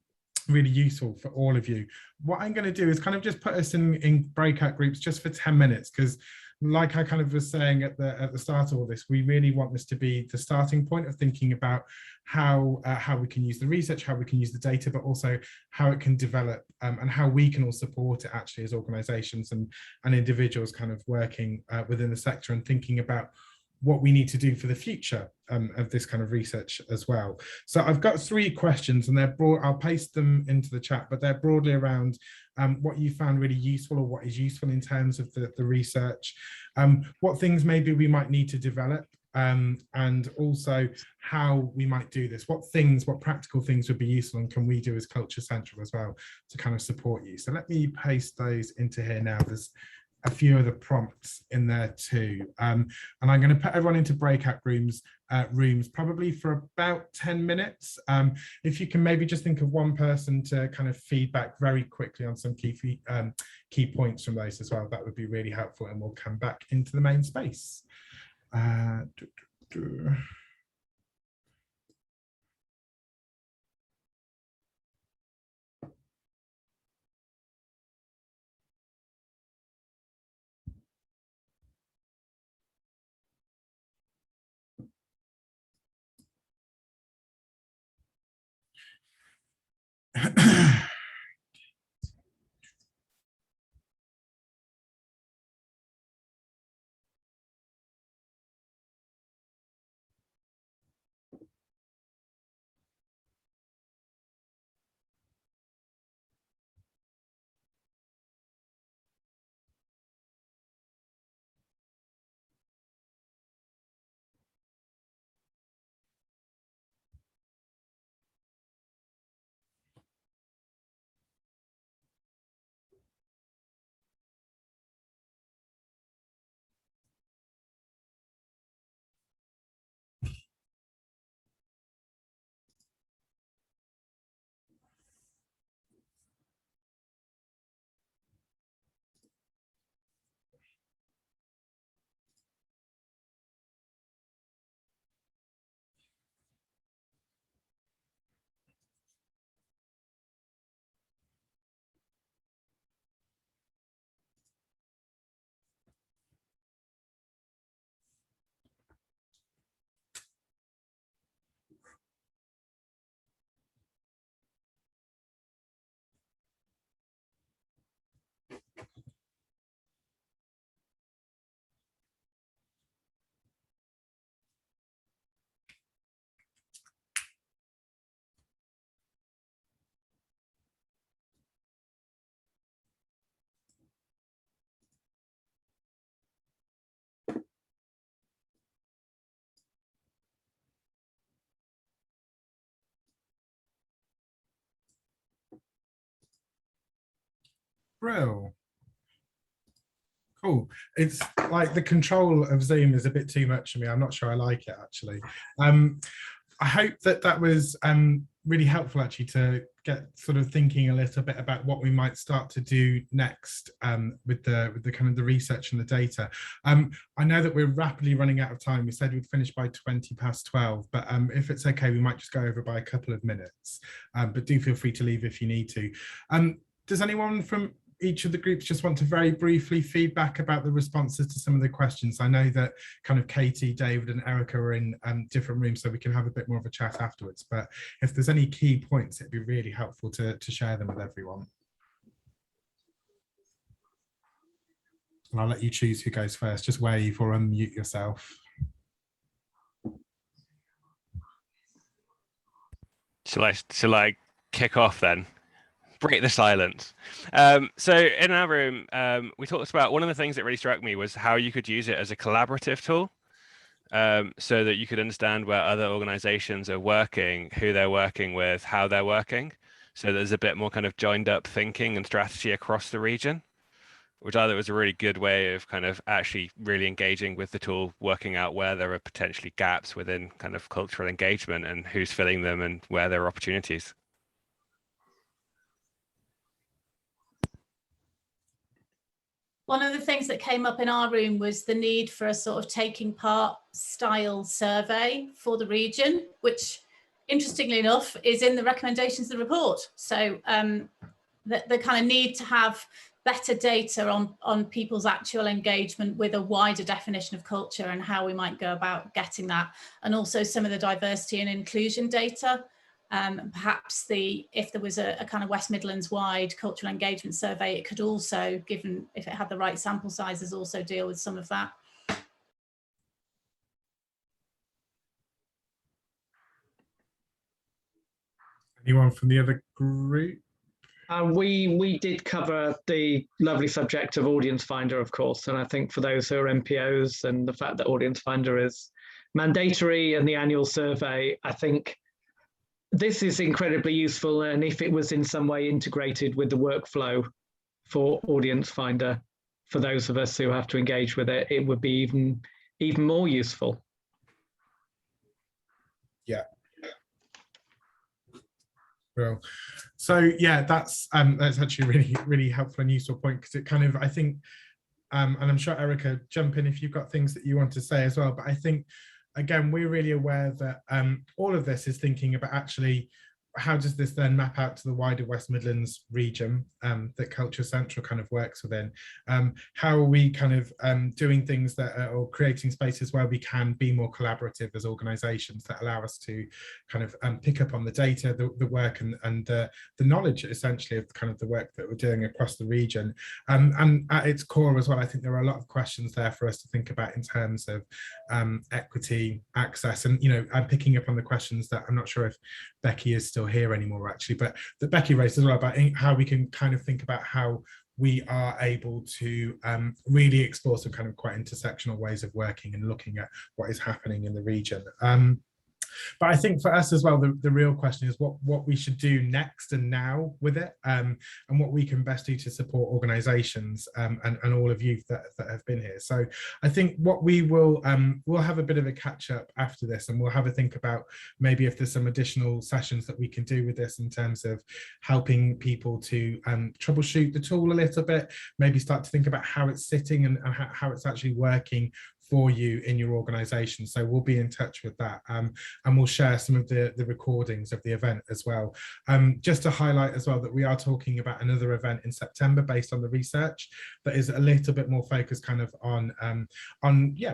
really useful for all of you. What I'm going to do is kind of just put us in breakout groups just for 10 minutes, because like I kind of was saying at the start of all this, we really want this to be the starting point of thinking about how we can use the research, how we can use the data, but also how it can develop and how we can all support it actually as organizations and individuals kind of working within the sector, and thinking about what we need to do for the future of this kind of research as well. So I've got 3 questions, and they're broad. I'll paste them into the chat, but they're broadly around what you found really useful, or what is useful in terms of the research, what things maybe we might need to develop, and also how we might do this, what practical things would be useful and can we do as Culture Central as well to kind of support you. So let me paste those into here now. There's a few of the prompts in there too. And I'm going to put everyone into breakout rooms probably for about 10 minutes. If you can maybe just think of one person to kind of feedback very quickly on some key points from those as well, that would be really helpful, and we'll come back into the main space. Brill. Cool. It's like the control of Zoom is a bit too much for me. I'm not sure I like it actually. I hope that was really helpful actually to get sort of thinking a little bit about what we might start to do next with the kind of the research and the data. I know that we're rapidly running out of time. We said we'd finish by 12:20, but if it's okay, we might just go over by a couple of minutes. But do feel free to leave if you need to. Does anyone from each of the groups just want to very briefly feedback about the responses to some of the questions? I know that kind of Katie, David and Erica are in different rooms, so we can have a bit more of a chat afterwards. But if there's any key points, it'd be really helpful to share them with everyone. And I'll let you choose who goes first. Just wave or unmute yourself. Shall I kick off then? Break the silence. So in our room, we talked about, one of the things that really struck me was how you could use it as a collaborative tool, so that you could understand where other organizations are working, who they're working with, how they're working. So there's a bit more kind of joined up thinking and strategy across the region, which I thought was a really good way of kind of actually really engaging with the tool, working out where there are potentially gaps within kind of cultural engagement and who's filling them and where there are opportunities. One of the things that came up in our room was the need for a sort of taking part style survey for the region, which interestingly enough is in the recommendations of the report. So the kind of need to have better data on people's actual engagement with a wider definition of culture and how we might go about getting that, and also some of the diversity and inclusion data. Perhaps if there was a kind of West Midlands wide cultural engagement survey, it could also, given if it had the right sample sizes, also deal with some of that. Anyone from the other group? We did cover the lovely subject of Audience Finder, of course, and I think for those who are MPOs and the fact that Audience Finder is mandatory and the annual survey, I think this is incredibly useful, and if it was in some way integrated with the workflow for Audience Finder, for those of us who have to engage with it, it would be even more useful. Yeah. Well, so yeah, that's actually really helpful and useful point, because it kind of, I think, and I'm sure Erica, jump in if you've got things that you want to say as well, but I think, again, we're really aware that all of this is thinking about actually how does this then map out to the wider West Midlands region that Culture Central kind of works within? How are we kind of doing things that are, or creating spaces where we can be more collaborative as organisations that allow us to kind of pick up on the data, the work and the knowledge essentially of kind of the work that we're doing across the region. And at its core as well, I think there are a lot of questions there for us to think about in terms of equity, access, and, you know, I'm picking up on the questions that I'm not sure if Becky is still here anymore actually, but that Becky raised as well about how we can kind of think about how we are able to really explore some kind of quite intersectional ways of working and looking at what is happening in the region. But I think for us as well, the real question is what we should do next and now with it, and what we can best do to support organisations and all of you that have been here. So I think what we will, we'll have a bit of a catch up after this, and we'll have a think about maybe if there's some additional sessions that we can do with this in terms of helping people to troubleshoot the tool a little bit, maybe start to think about how it's sitting and how it's actually working for you in your organisation. So we'll be in touch with that, and we'll share some of the recordings of the event as well. Just to highlight as well that we are talking about another event in September based on the research that is a little bit more focused kind of on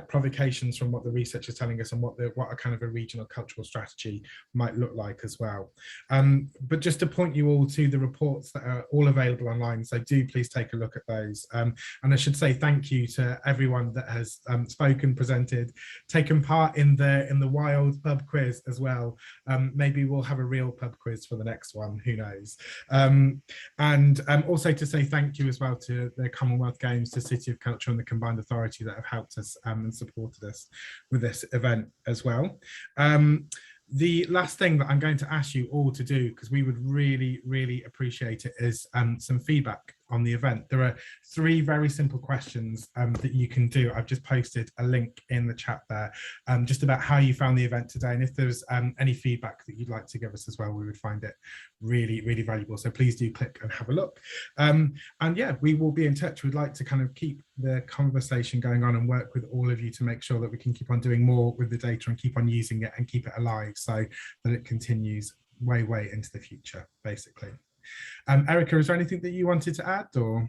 provocations from what the research is telling us and what a kind of a regional cultural strategy might look like as well. But just to point you all to the reports that are all available online, so do please take a look at those. And I should say thank you to everyone that has spoken, presented, taken part in the wild pub quiz as well. Maybe we'll have a real pub quiz for the next one, who knows. And also to say thank you as well to the Commonwealth Games, to City of Culture and the Combined Authority that have helped us and supported us with this event as well. The last thing that I'm going to ask you all to do, because we would really appreciate it, is some feedback on the event. There are 3 very simple questions that you can do. I've just posted a link in the chat there, just about how you found the event today, and if there's any feedback that you'd like to give us as well, we would find it really valuable. So please do click and have a look. And yeah, we will be in touch. We'd like to kind of keep the conversation going on and work with all of you to make sure that we can keep on doing more with the data and keep on using it and keep it alive so that it continues way into the future, basically. Erica, is there anything that you wanted to add, or?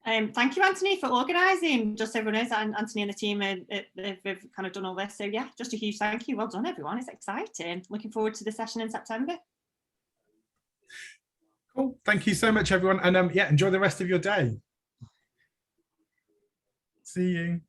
Thank you, Anthony, for organising. Just so everyone knows, Anthony and the team they've kind of done all this. So yeah, just a huge thank you. Well done, everyone. It's exciting. Looking forward to the session in September. Cool. Thank you so much, everyone. And yeah, enjoy the rest of your day. See you.